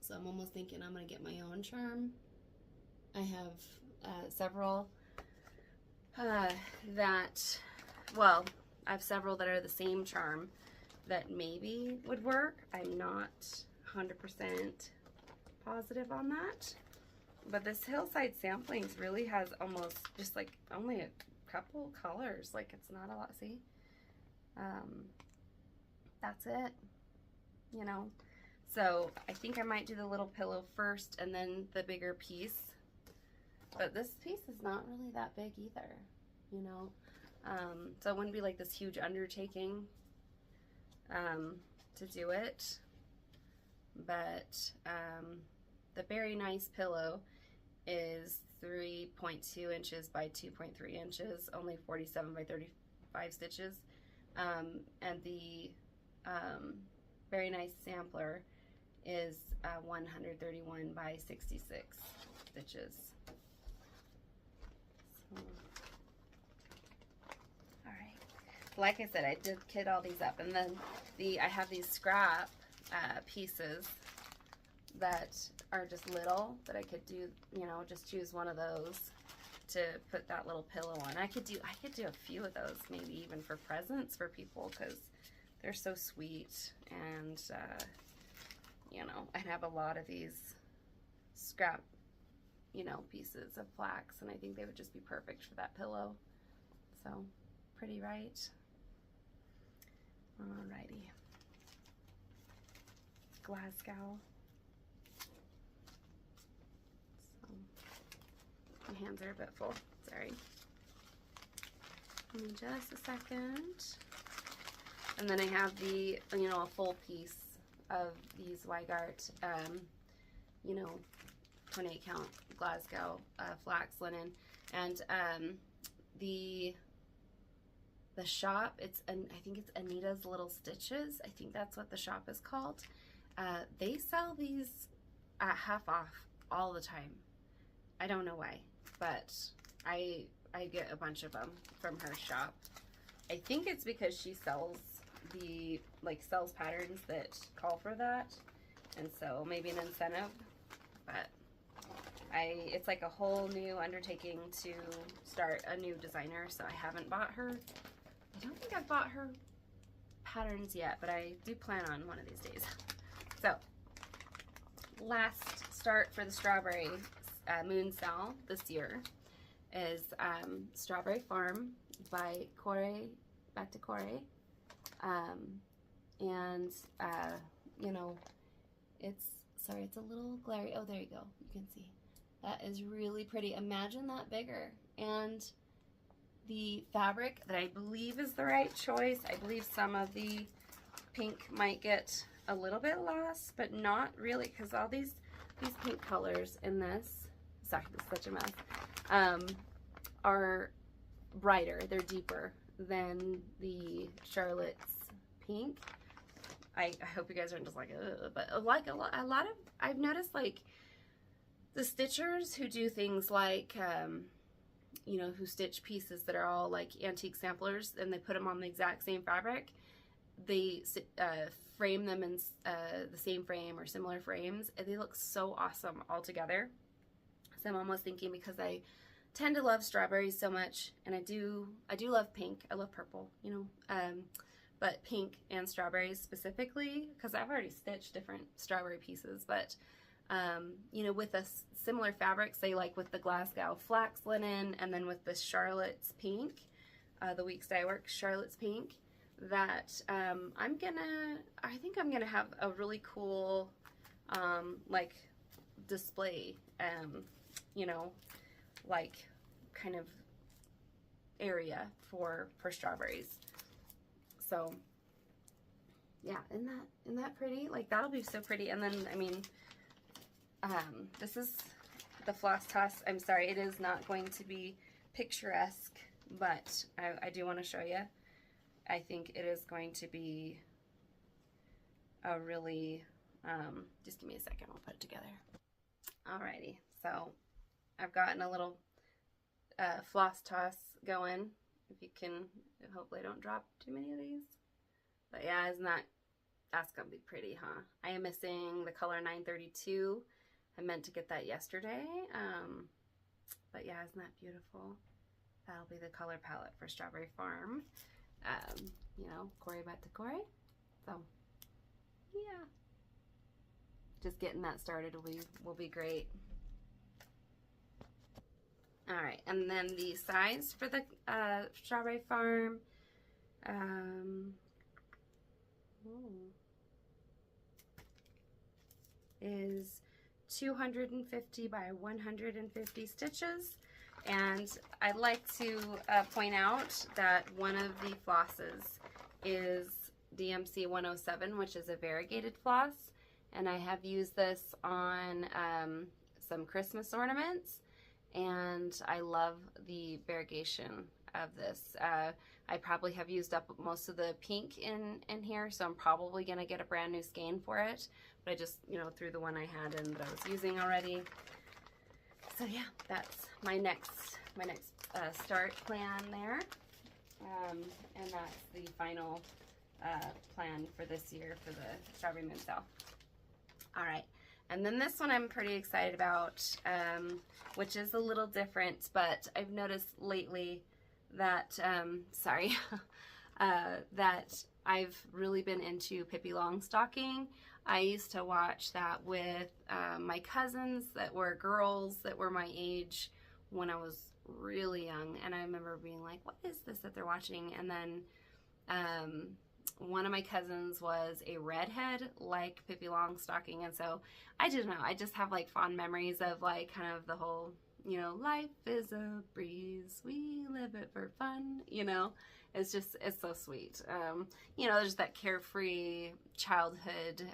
So I'm almost thinking I'm gonna get my own charm. I have several well, I have several that are the same charm that maybe would work. I'm not 100% positive on that. But this Hillside Samplings really has almost just like only a couple colors. Like it's not a lot, see? That's it, you know? So I think I might do the little pillow first and then the bigger piece. But this piece is not really that big either, you know? So it wouldn't be like this huge undertaking to do it. But the very nice pillow is 3.2 inches by 2.3 inches, only 47 by 35 stitches. And the very nice sampler is 131 by 66 stitches. So, all right. Like I said, I did kit all these up, and then I have these scrap pieces that are just little that I could do, you know, just choose one of those to put that little pillow on. I could do a few of those, maybe even for presents for people, because they're so sweet. And you know, I'd have a lot of these scrap, you know, pieces of flax, and I think they would just be perfect for that pillow. So pretty, right? Alrighty. Glasgow. So my hands are a bit full, sorry. Give me just a second. And then I have the, you know, a full piece of these Weigart, you know, 28 count Glasgow flax linen. And the shop, I think it's Anita's Little Stitches. I think that's what the shop is called. They sell these at half off all the time. I don't know why, but I get a bunch of them from her shop. I think it's because she sells sells patterns that call for that, and so maybe an incentive. But it's like a whole new undertaking to start a new designer, so I haven't bought her. I don't think I've bought her patterns yet, but I do plan on one of these days. So last start for the strawberry moon SAL this year is Strawberry Farm by Corey, back to Corey. and you know, it's, sorry, it's a little glary. Oh, there you go. You can see. That is really pretty. Imagine that bigger. And the fabric that I believe is the right choice. I believe some of the pink might get a little bit lost, but not really, because all these pink colors in this, sorry, this is such a mess, are brighter. They're deeper than the Charlotte's pink. I hope you guys aren't just like, ugh, but like a lot of, I've noticed like the stitchers who do things like, you know, who stitch pieces that are all like antique samplers and they put them on the exact same fabric, they frame them in the same frame or similar frames, and they look so awesome all together. So I'm almost thinking, because I tend to love strawberries so much, and I do love pink. I love purple, you know, but pink and strawberries specifically, because I've already stitched different strawberry pieces, but you know, with a similar fabric, say like with the Glasgow flax linen, and then with the Charlotte's pink, the Weeks Dye Works Charlotte's pink, that I think I'm gonna have a really cool like display, you know, like kind of area for strawberries. So yeah, isn't that pretty? Like, that'll be so pretty. And then, I mean, this is the floss toss. I'm sorry, it is not going to be picturesque, but I do want to show you. I think it is going to be a really, just give me a second, we'll put it together. Alrighty, so I've gotten a little floss toss going. If you can, hopefully I don't drop too many of these. But yeah, that's gonna be pretty, huh? I am missing the color 932. I meant to get that yesterday. But yeah, isn't that beautiful? That'll be the color palette for Strawberry Farm. You know, Corey but decor. So yeah, just getting that started will be great. All right, and then the size for the Strawberry Farm, is 250 by 150 stitches. And I'd like to point out that one of the flosses is DMC 107, which is a variegated floss, and I have used this on some Christmas ornaments, and I love the variegation of this. I probably have used up most of the pink in here, so I'm probably gonna get a brand new skein for it, but I just, you know, threw the one I had in that I was using already. So yeah, that's my next start plan there, and that's the final plan for this year for the Strawberry Moon Sale. All right, and then this one I'm pretty excited about, which is a little different, but I've noticed lately that, sorry, that I've really been into Pippi Longstocking. I used to watch that with my cousins that were girls that were my age when I was really young, and I remember being like, what is this that they're watching? And then one of my cousins was a redhead like Pippi Longstocking, and so I don't know, I just have like fond memories of like kind of the whole, you know, life is a breeze, we live it for fun, you know. It's just, it's so sweet. You know, there's that carefree childhood,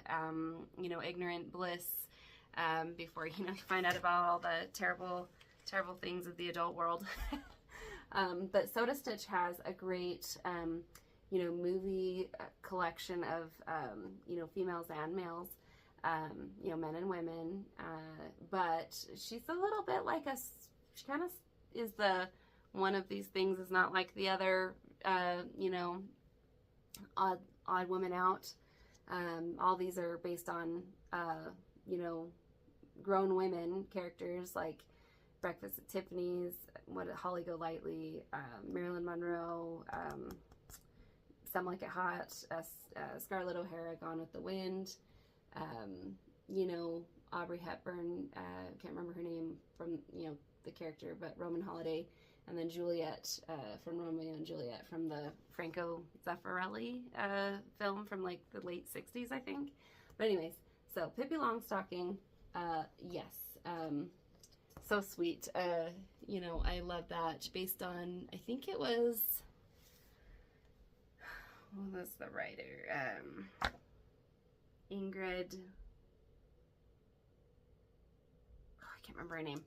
you know, ignorant bliss before, you know, you find out about all the terrible things of the adult world. But SodasTitch has a great, you know, movie collection of, you know, females and males, you know, men and women. But she's a little bit like she kind of is one of these things is not like the other, you know, odd woman out. All these are based on, you know, grown women characters like Breakfast at Tiffany's, Holly Golightly, Marilyn Monroe, Some Like It Hot, Scarlett O'Hara, Gone with the Wind, you know, Audrey Hepburn, can't remember her name from, you know, the character, but Roman Holiday. and then Juliet from Romeo and Juliet from the Franco Zeffirelli film from like the late 60s, I think. But anyways, so Pippi Longstocking, yes, so sweet. You know, I love that, based on, I think it was, what was the writer? Ingrid, oh, I can't remember her name.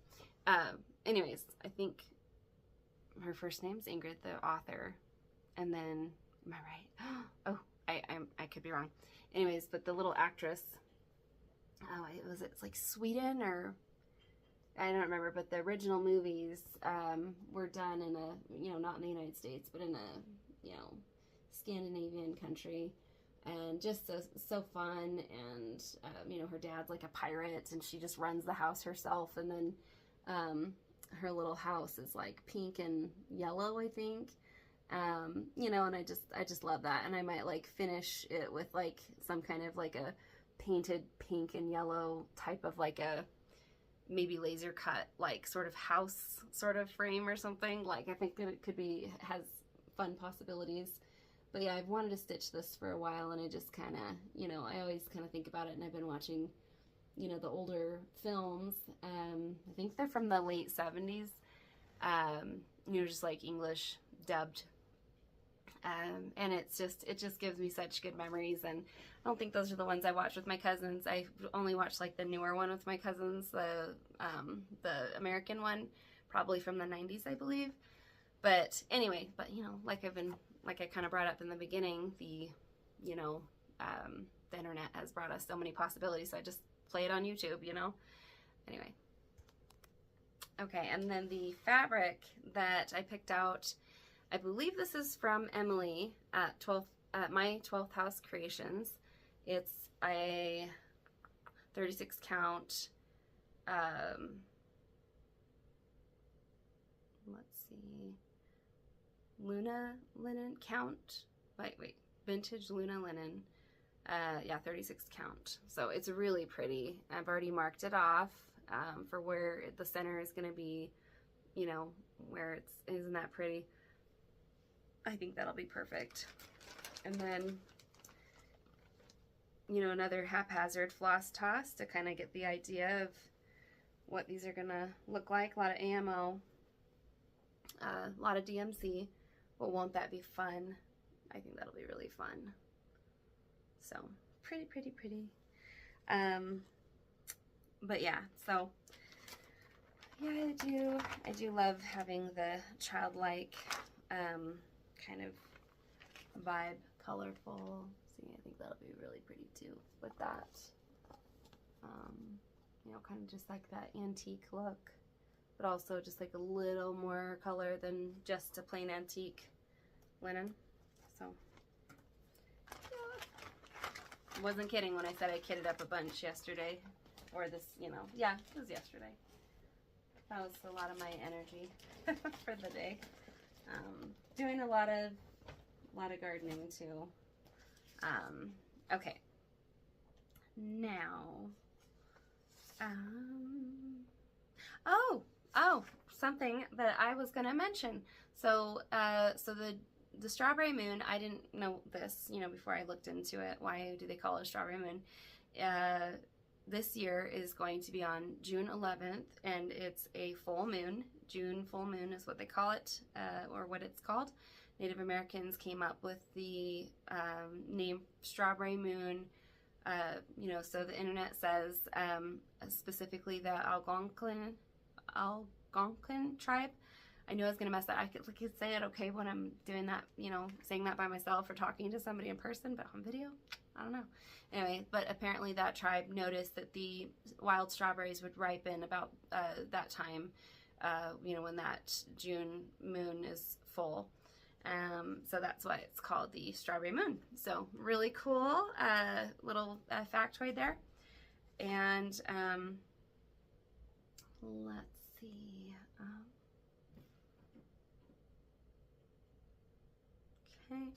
Anyways, I think her first name's Ingrid, the author, and then, am I right? Oh, I could be wrong. Anyways, but the little actress, oh, it's like Sweden, or I don't remember, but the original movies were done in a, you know, not in the United States, but in a, you know, Scandinavian country, and just so fun. And you know, her dad's like a pirate, and she just runs the house herself, and then her little house is like pink and yellow, I think. You know, and I just love that, and I might like finish it with like some kind of like a painted pink and yellow type of like a maybe laser cut like sort of house sort of frame or something. Like, I think that it could be, has fun possibilities. But yeah, I've wanted to stitch this for a while, and I just kind of, you know, I always kind of think about it, and I've been watching, you know, the older films. I think they're from the late 70s, you know, just like English dubbed. And it just gives me such good memories. And I don't think those are the ones I watched with my cousins. I only watched like the newer one with my cousins, the American one, probably from the 90s, I believe. But anyway, you know, like I kind of brought up in the beginning, you know, the internet has brought us so many possibilities, so I just play it on YouTube, you know. Anyway. Okay, and then the fabric that I picked out, I believe this is from Emily at my 12th House Creations. It's a 36 count, let's see, Luna linen count, wait, vintage Luna linen, yeah, 36 count. So it's really pretty. I've already marked it off for where the center is going to be, you know, where isn't that pretty? I think that'll be perfect. And then, you know, another haphazard floss toss to kind of get the idea of what these are gonna look like. A lot of AMO, a lot of DMC, but won't that be fun? I think that'll be really fun. So pretty, pretty, pretty. But yeah, so yeah, I do love having the childlike kind of vibe, colorful. See, I think that'll be really pretty too with that. You know, kind of just like that antique look, but also just like a little more color than just a plain antique linen. So, yeah. Wasn't kidding when I said I kitted up a bunch yesterday, or this, you know, yeah, it was yesterday. That was a lot of my energy for the day. Doing a lot of gardening too. Okay. Now, oh, something that I was gonna mention. So, so the strawberry moon, I didn't know this, you know, before I looked into it. Why do they call it a strawberry moon? This year is going to be on June 11th, and it's a full moon. June full moon is what they call it, or what it's called. Native Americans came up with the name strawberry moon. You know, so the internet says specifically the Algonquin tribe. I knew I was gonna mess that. I could say it okay when I'm doing that, you know, saying that by myself or talking to somebody in person, but on video, I don't know. Anyway, but apparently that tribe noticed that the wild strawberries would ripen about that time, you know, when that June moon is full. So that's why it's called the strawberry moon. So really cool little factoid there. And let's see. Okay.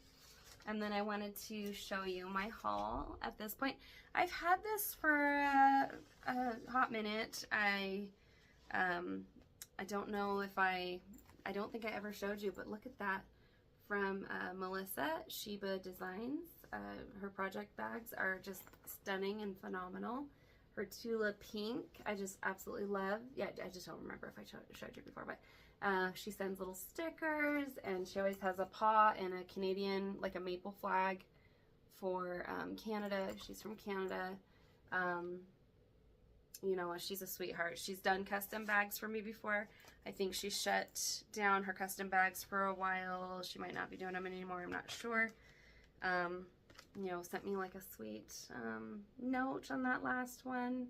And then I wanted to show you my haul at this point. I've had this for a hot minute. I don't know if I I don't think I ever showed you, but look at that from Melissa, Shibadesigns. Her project bags are just stunning and phenomenal. Her Tula Pink, I just absolutely love. Yeah, I just don't remember if I showed you before, but she sends little stickers, and she always has a paw and a Canadian, like a maple flag for Canada. She's from Canada. You know, she's a sweetheart. She's done custom bags for me before. I think she shut down her custom bags for a while. She might not be doing them anymore. I'm not sure. You know, sent me like a sweet note on that last one.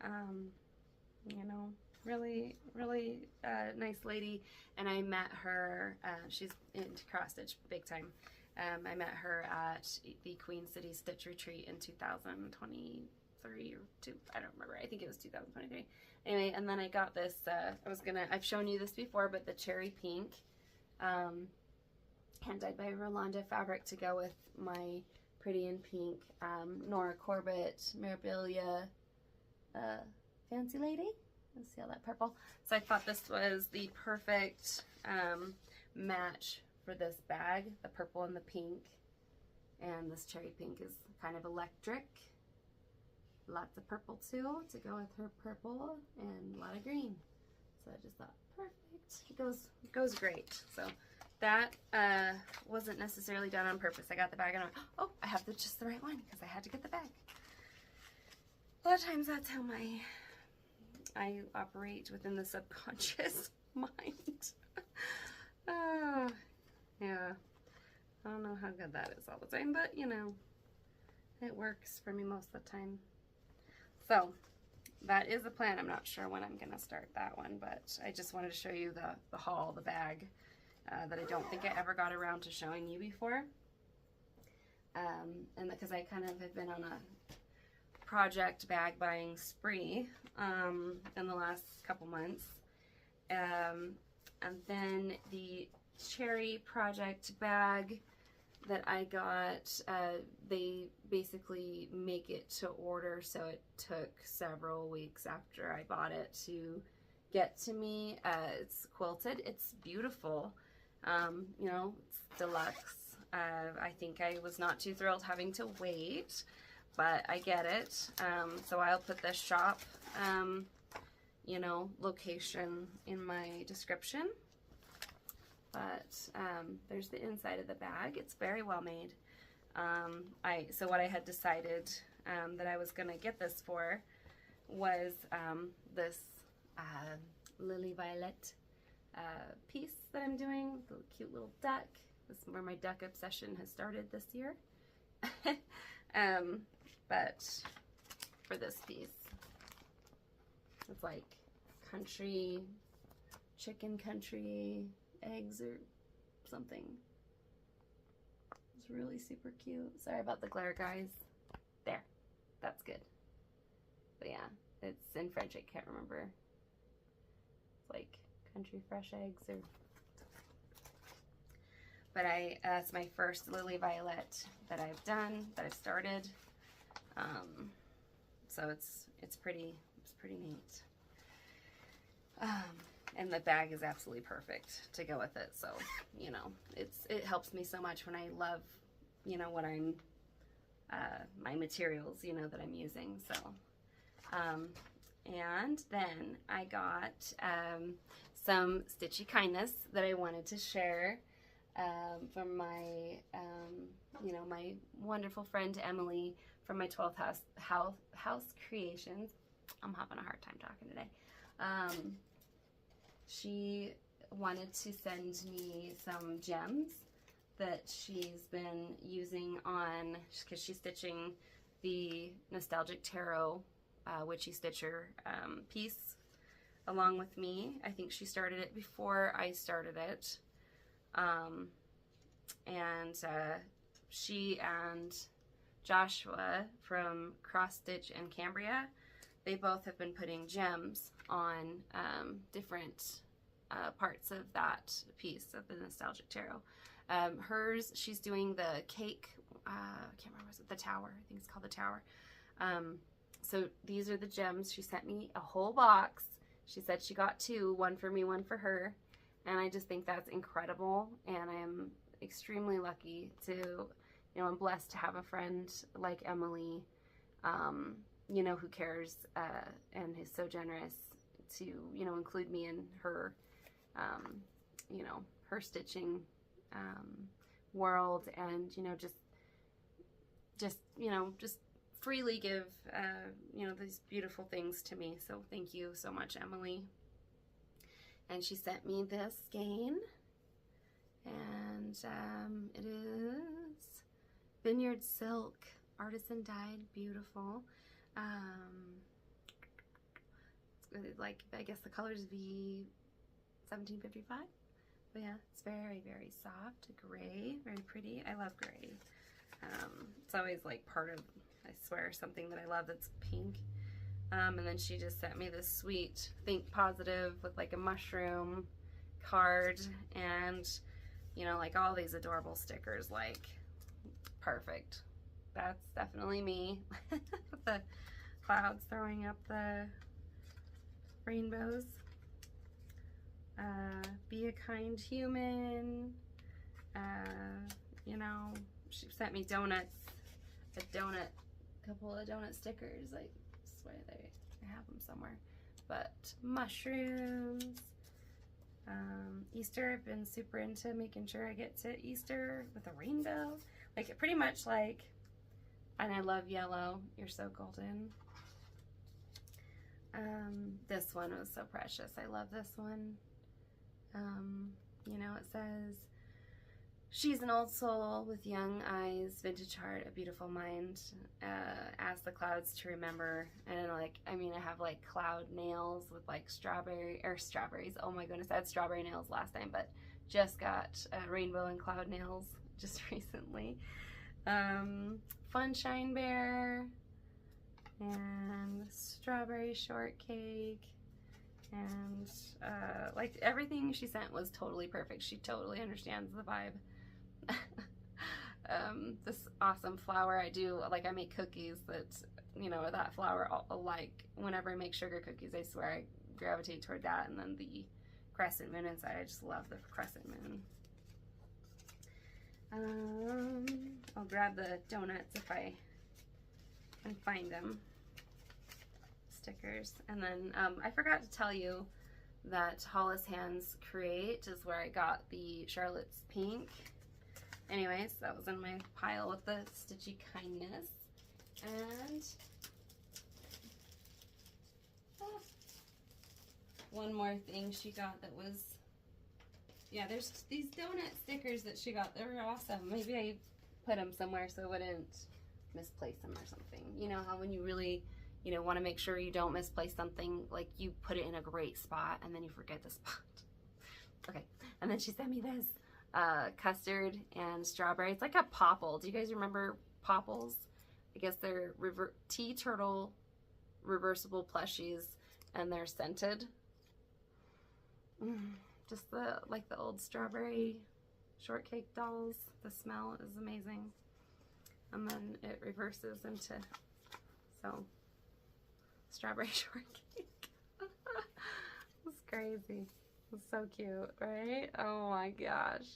You know, really, really nice lady. And I met her, she's into cross stitch big time. I met her at the Queen City Stitch Retreat in 2023 or two, I don't remember. I think it was 2023. Anyway, and then I got this, I've shown you this before, but the cherry pink, hand dyed by Rolanda fabric to go with my Pretty in Pink Nora Corbett Mirabilia Fancy Lady. Let's see all that purple. So I thought this was the perfect match for this bag, the purple and the pink. And this cherry pink is kind of electric. Lots of purple too to go with her purple, and a lot of green. So I just thought, perfect. It goes great. So that wasn't necessarily done on purpose. I got the bag and I went, oh, I have just the right one because I had to get the bag. A lot of times that's how I operate within the subconscious mind. Oh, yeah. I don't know how good that is all the time, but you know, it works for me most of the time. So that is the plan. I'm not sure when I'm gonna start that one, but I just wanted to show you the haul, the bag. That I don't think I ever got around to showing you before. And because I kind of have been on a project bag buying spree in the last couple months. And then the cherry project bag that I got, they basically make it to order, so it took several weeks after I bought it to get to me. It's quilted, it's beautiful. You know, it's deluxe. I think I was not too thrilled having to wait, but I get it. So I'll put the shop, you know, location in my description. But there's the inside of the bag. It's very well made. So what I had decided that I was going to get this for was this Lily Violet piece that I'm doing, the cute little duck. This is where my duck obsession has started this year. But for this piece, it's like country, chicken country, eggs or something. It's really super cute. Sorry about the glare, guys. There, that's good. But yeah, it's in French, I can't remember. It's like country fresh eggs or, but that's my first Lily Violet that I've done, that I've started. So it's pretty neat. And the bag is absolutely perfect to go with it. So, you know, it helps me so much when I love, you know, what I'm, my materials, you know, that I'm using. So, and then I got some Stitchy kindness that I wanted to share from my, you know, my wonderful friend Emily from my 12th house creations. I'm having a hard time talking today. She wanted to send me some gems that she's been using on, because she's stitching the Nostalgic Tarot Witchy Stitcher piece along with me. I think she started it before I started it. She and Joshua from Cross Stitch and Cambria, they both have been putting gems on different parts of that piece of the Nostalgic Tarot. Hers, she's doing the cake, I can't remember, was it the tower? I think it's called the tower. So these are the gems. She sent me a whole box. She said she got two, one for me, one for her. And I just think that's incredible, and I am extremely lucky to, you know, I'm blessed to have a friend like Emily, you know, who cares and is so generous to, you know, include me in her, you know, her stitching world, and, you know, just, you know, just freely give, you know, these beautiful things to me. So thank you so much, Emily. And she sent me this skein, and it is Vineyard Silk, artisan dyed, beautiful. It's like, I guess the color is V1755. But yeah, it's very, very soft, gray, very pretty. I love gray. It's always like part of, I swear, something that I love that's pink. And then she just sent me this sweet Think Positive with like a mushroom card, and, you know, like all these adorable stickers, like perfect. That's definitely me. The clouds throwing up the rainbows. Be a kind human. You know, she sent me donuts, a couple of donut stickers. I swear I have them somewhere. But mushrooms. Easter, I've been super into making sure I get to Easter with a rainbow. Like, pretty much like, and I love yellow. You're so golden. This one was so precious. I love this one. You know, it says, she's an old soul with young eyes, vintage heart, a beautiful mind, ask the clouds to remember. And like, I mean, I have like cloud nails with like strawberries. Oh my goodness, I had strawberry nails last time, but just got rainbow and cloud nails just recently. Fun Shine Bear, and strawberry shortcake, and like everything she sent was totally perfect. She totally understands the vibe. This awesome flower. I do, like, I make cookies that, you know, that flower, like whenever I make sugar cookies, I swear I gravitate toward that. And then the crescent moon inside, I just love the crescent moon. I'll grab the donuts if I can find them. Stickers. And then I forgot to tell you that HollisHandsCreate is where I got the Charlotte's Pink. Anyways, that was in my pile with the Stitchy Kindness. And one more thing she got that was, yeah, there's these donut stickers that she got. They were awesome. Maybe I put them somewhere so I wouldn't misplace them or something. You know how when you really, you know, want to make sure you don't misplace something, like you put it in a great spot and then you forget the spot. Okay, and then she sent me this custard and strawberry. It's like a popple. Do you guys remember popples? I guess they're tea turtle reversible plushies, and they're scented. Just the, like the old strawberry shortcake dolls. The smell is amazing. And then it reverses into, so, strawberry shortcake. It's crazy. It's so cute, right? Oh my gosh.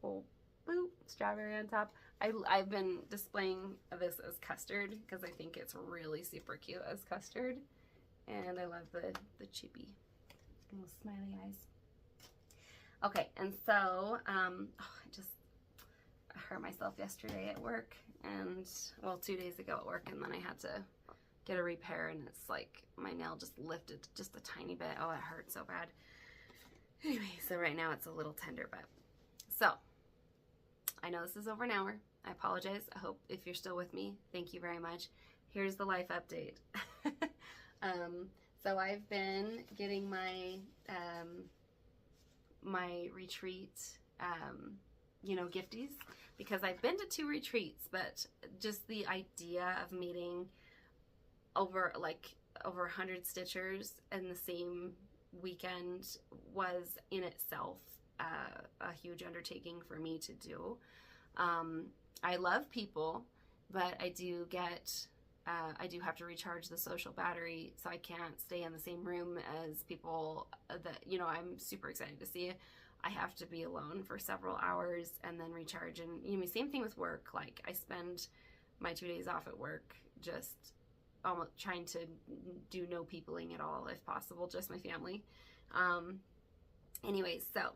Well, boop, strawberry on top. I've been displaying this as custard because I think it's really super cute as custard. And I love the chibi little smiley eyes. Okay, and so I just hurt myself yesterday at work, and well, 2 days ago at work, and then I had to get a repair, and it's like my nail just lifted just a tiny bit. Oh, it hurt so bad. Anyway, so right now it's a little tender, but so I know this is over an hour. I apologize. I hope if you're still with me, thank you very much. Here's the life update. So I've been getting my my retreat, you know, gifties, because I've been to 2 retreats, but just the idea of meeting over 100 stitchers in the same weekend was in itself a huge undertaking for me to do. I love people, but I do have to recharge the social battery, so I can't stay in the same room as people that, you know, I'm super excited to see. I have to be alone for several hours and then recharge. And you know, same thing with work. Like I spend my 2 days off at work just almost trying to do no peopling at all if possible, just my family. Anyways, so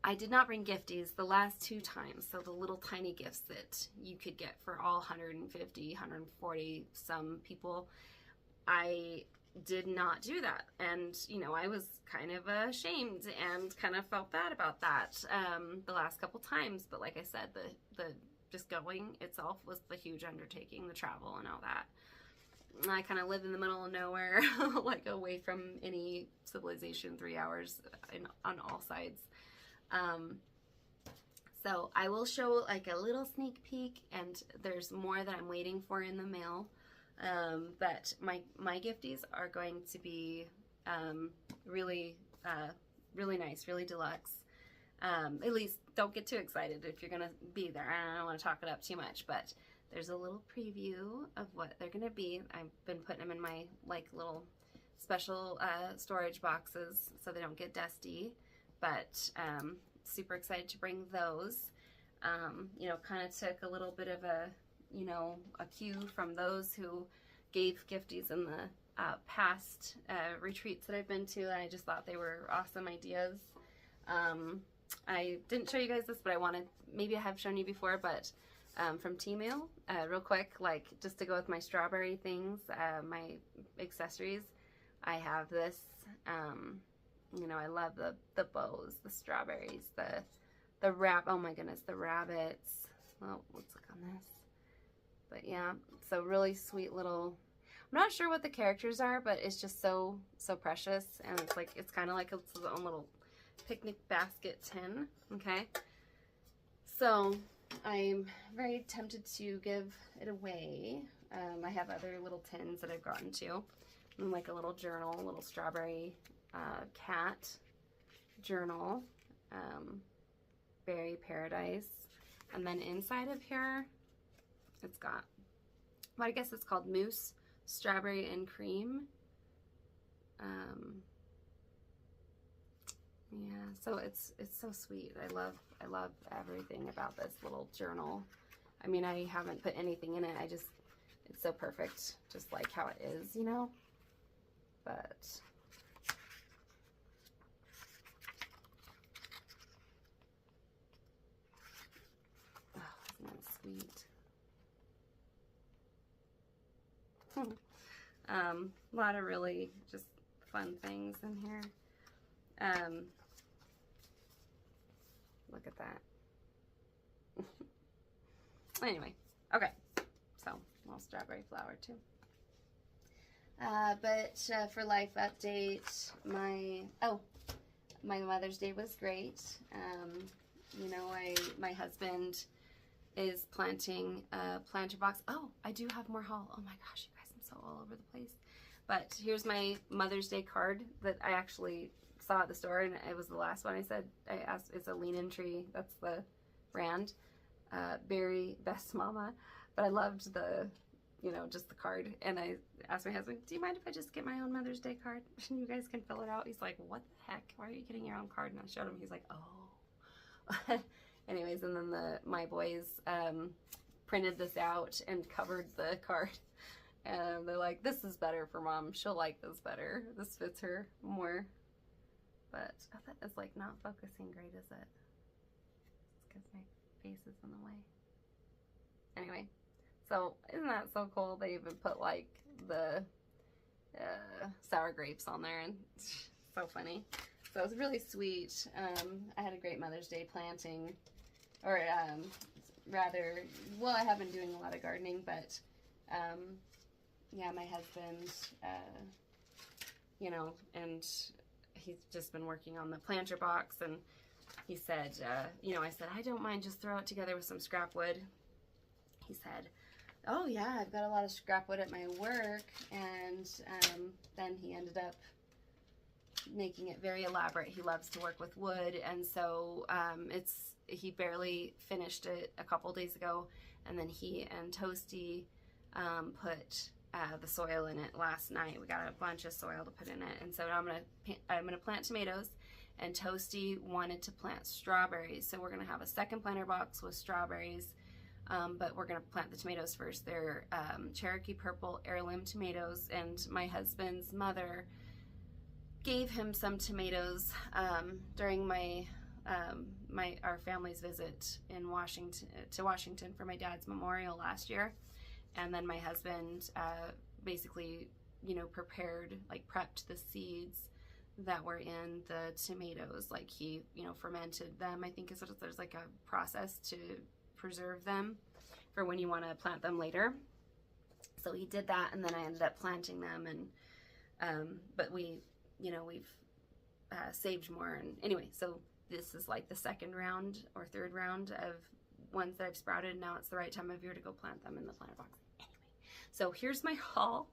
I did not bring gifties the last 2 times, so the little tiny gifts that you could get for all 150, 140 some people, I did not do that. And you know, I was kind of ashamed and kind of felt bad about that the last couple times. But like I said, the just going itself was the huge undertaking, the travel and all that. I kind of live in the middle of nowhere, like away from any civilization, 3 hours on all sides. So I will show like a little sneak peek, and there's more that I'm waiting for in the mail. But my gifties are going to be really nice, really deluxe. At least don't get too excited if you're gonna be there. I don't want to talk it up too much, but there's a little preview of what they're gonna be. I've been putting them in my like little special storage boxes so they don't get dusty. But super excited to bring those. You know, kind of took a little bit of a cue from those who gave gifties in the past retreats that I've been to, and I just thought they were awesome ideas. I didn't show you guys this, but I wanted, maybe I have shown you before, but from Tmail, real quick, like just to go with my strawberry things, my accessories, I have this. You know, I love the bows, the strawberries, the oh my goodness, the rabbits. Oh, let's look on this. But yeah, so really sweet little, I'm not sure what the characters are, but it's just so precious. And it's like, it's kind of like its own little picnic basket tin. Okay. So I'm very tempted to give it away. I have other little tins that I've gotten to, and like a little journal, a little strawberry cat journal, berry paradise, and then inside of here it's got, well, I guess it's called mousse, strawberry and cream. Yeah, so it's so sweet. I love everything about this little journal. I mean, I haven't put anything in it. It's so perfect, just like how it is, you know. But isn't that sweet? A lot of really just fun things in here. Look at that. Anyway, okay, so a little strawberry flower too. But for life update, my Mother's Day was great. You know, my husband is planting a planter box. Oh, I do have more haul. Oh my gosh, you guys, I'm so all over the place. But here's my Mother's Day card that I actually saw at the store, and it was the last one I said. I asked, it's a lean-in tree. That's the brand. Berry Best Mama. But I loved the, you know, just the card. And I asked my husband, do you mind if I just get my own Mother's Day card? And you guys can fill it out. He's like, what the heck? Why are you getting your own card? And I showed him. He's like, oh. Anyways, and then my boys printed this out and covered the card. And they're like, this is better for Mom. She'll like this better. This fits her more. But that is like not focusing great, is it? It's because my face is in the way. Anyway, so isn't that so cool? They even put like the sour grapes on there, and so funny. So it was really sweet. I had a great Mother's Day planting, or rather, well, I have been doing a lot of gardening, but yeah, my husband, you know, and he's just been working on the planter box, and he said, you know, I said, I don't mind, just throw it together with some scrap wood. He said, oh yeah, I've got a lot of scrap wood at my work, and then he ended up making it very elaborate. He loves to work with wood, and so he barely finished it a couple days ago, and then he and Toasty put the soil in it last night. We got a bunch of soil to put in it, and so I'm gonna plant tomatoes, and Toasty wanted to plant strawberries. So we're going to have a second planter box with strawberries, but we're going to plant the tomatoes first. They're Cherokee Purple heirloom tomatoes, and my husband's mother gave him some tomatoes during our family's visit in Washington for my dad's memorial last year. And then my husband basically, prepared, like prepped the seeds that were in the tomatoes. Like he, fermented them, I think is what there's like a process to preserve them for when you want to plant them later. So he did that, and then I ended up planting them, and but we've saved more. And anyway, so this is like the second round or third round of ones that I've sprouted. Now it's the right time of year to go plant them in the planter box. Anyway, so here's my haul,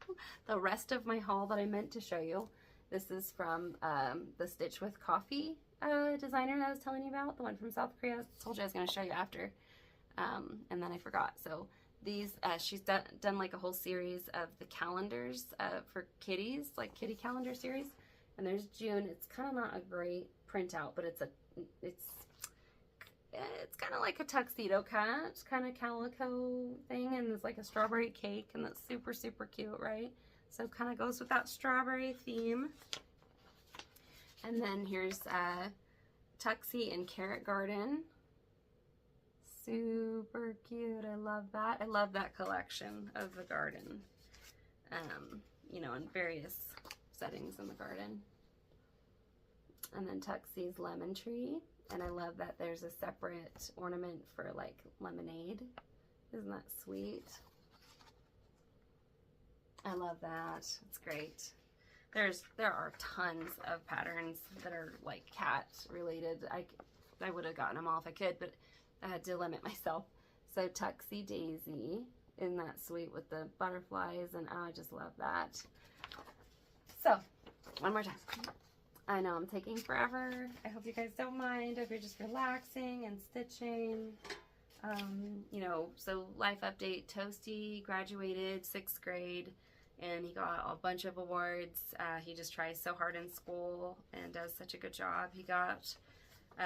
the rest of my haul that I meant to show you. This is from the Stitchwithcoffee designer that I was telling you about, the one from South Korea. I told you I was going to show you after, and then I forgot. So these, she's done like a whole series of the calendars for kitties, like kitty calendar series. And there's June. It's kind of not a great printout, but it's kind of like a tuxedo kind of calico thing, and it's like a strawberry cake, and that's super, super cute, right? So kind of goes with that strawberry theme. And then here's Tuxie and Carrot Garden. Super cute. I love that. I love that collection of the garden. In various settings in the garden. And then Tuxie's Lemon Tree. And I love that there's a separate ornament for like lemonade. Isn't that sweet? I love that. It's great. There are tons of patterns that are like cat related. I would have gotten them all if I could, but I had to limit myself. So Tuxie Daisy, isn't that sweet with the butterflies? And I just love that. So one more time. I know I'm taking forever. I hope you guys don't mind if you're just relaxing and stitching. So life update, Toasty graduated 6th grade, and he got a bunch of awards. He just tries so hard in school and does such a good job. He got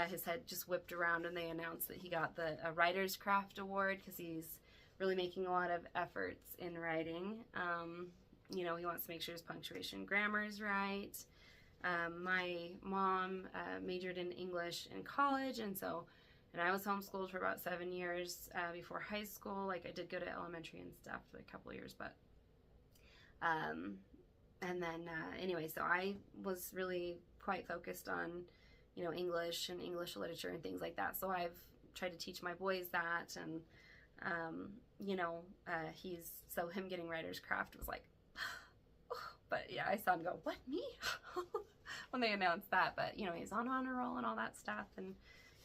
his head just whipped around, and they announced that he got the Writer's Craft Award because he's really making a lot of efforts in writing. He wants to make sure his punctuation and grammar is right. My mom majored in English in college, and I was homeschooled for about 7 years before high school. Like I did go to elementary and stuff for a couple of years, but anyway, so I was really quite focused on English and English literature and things like that. So I've tried to teach my boys that, and him getting Writer's Craft was like, but yeah, I saw him go, what, me? when they announced that. But he's on honor roll and all that stuff, and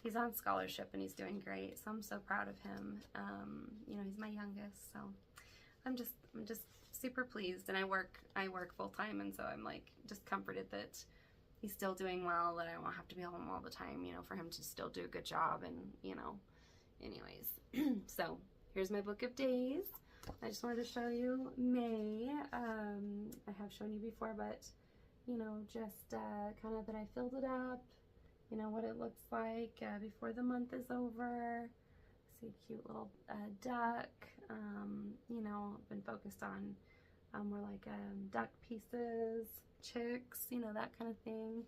he's on scholarship, and he's doing great. So I'm so proud of him. He's my youngest, so I'm just super pleased. And I work full time, and so I'm like just comforted that he's still doing well, that I won't have to be home all the time, for him to still do a good job. And anyways, so here's my book of days. I just wanted to show you May. I have shown you before, but just kind of that I filled it up, what it looks like before the month is over. See a cute little duck. I've been focused on more like duck pieces, chicks, that kind of thing.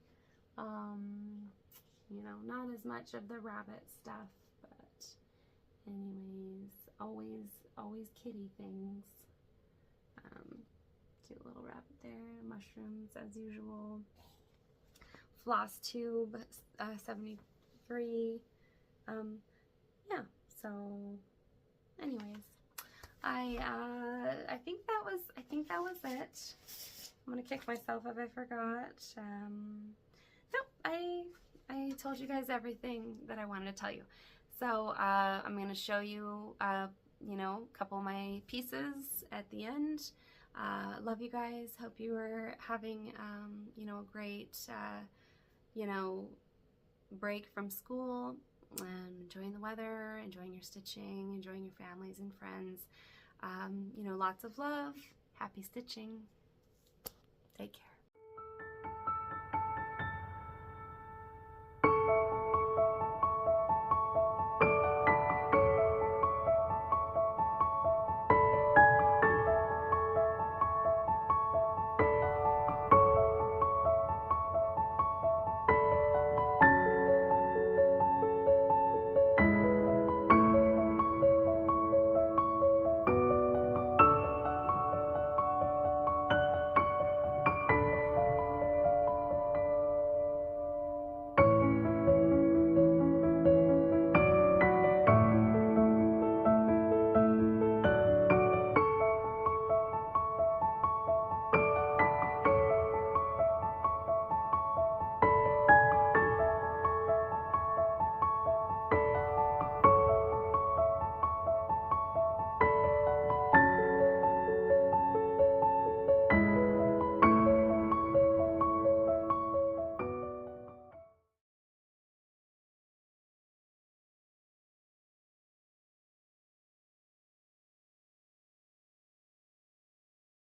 Not as much of the rabbit stuff, but anyways, always kitty things. Cute little rabbit there, mushrooms as usual. Flosstube 73. Yeah, so anyways, I think that was it. I'm gonna kick myself if I forgot. Nope, I told you guys everything that I wanted to tell you. So I'm gonna show you a couple of my pieces at the end. Love you guys. Hope you are having a great break from school, and enjoying the weather, enjoying your stitching, enjoying your families and friends. Lots of love. Happy stitching. Take care.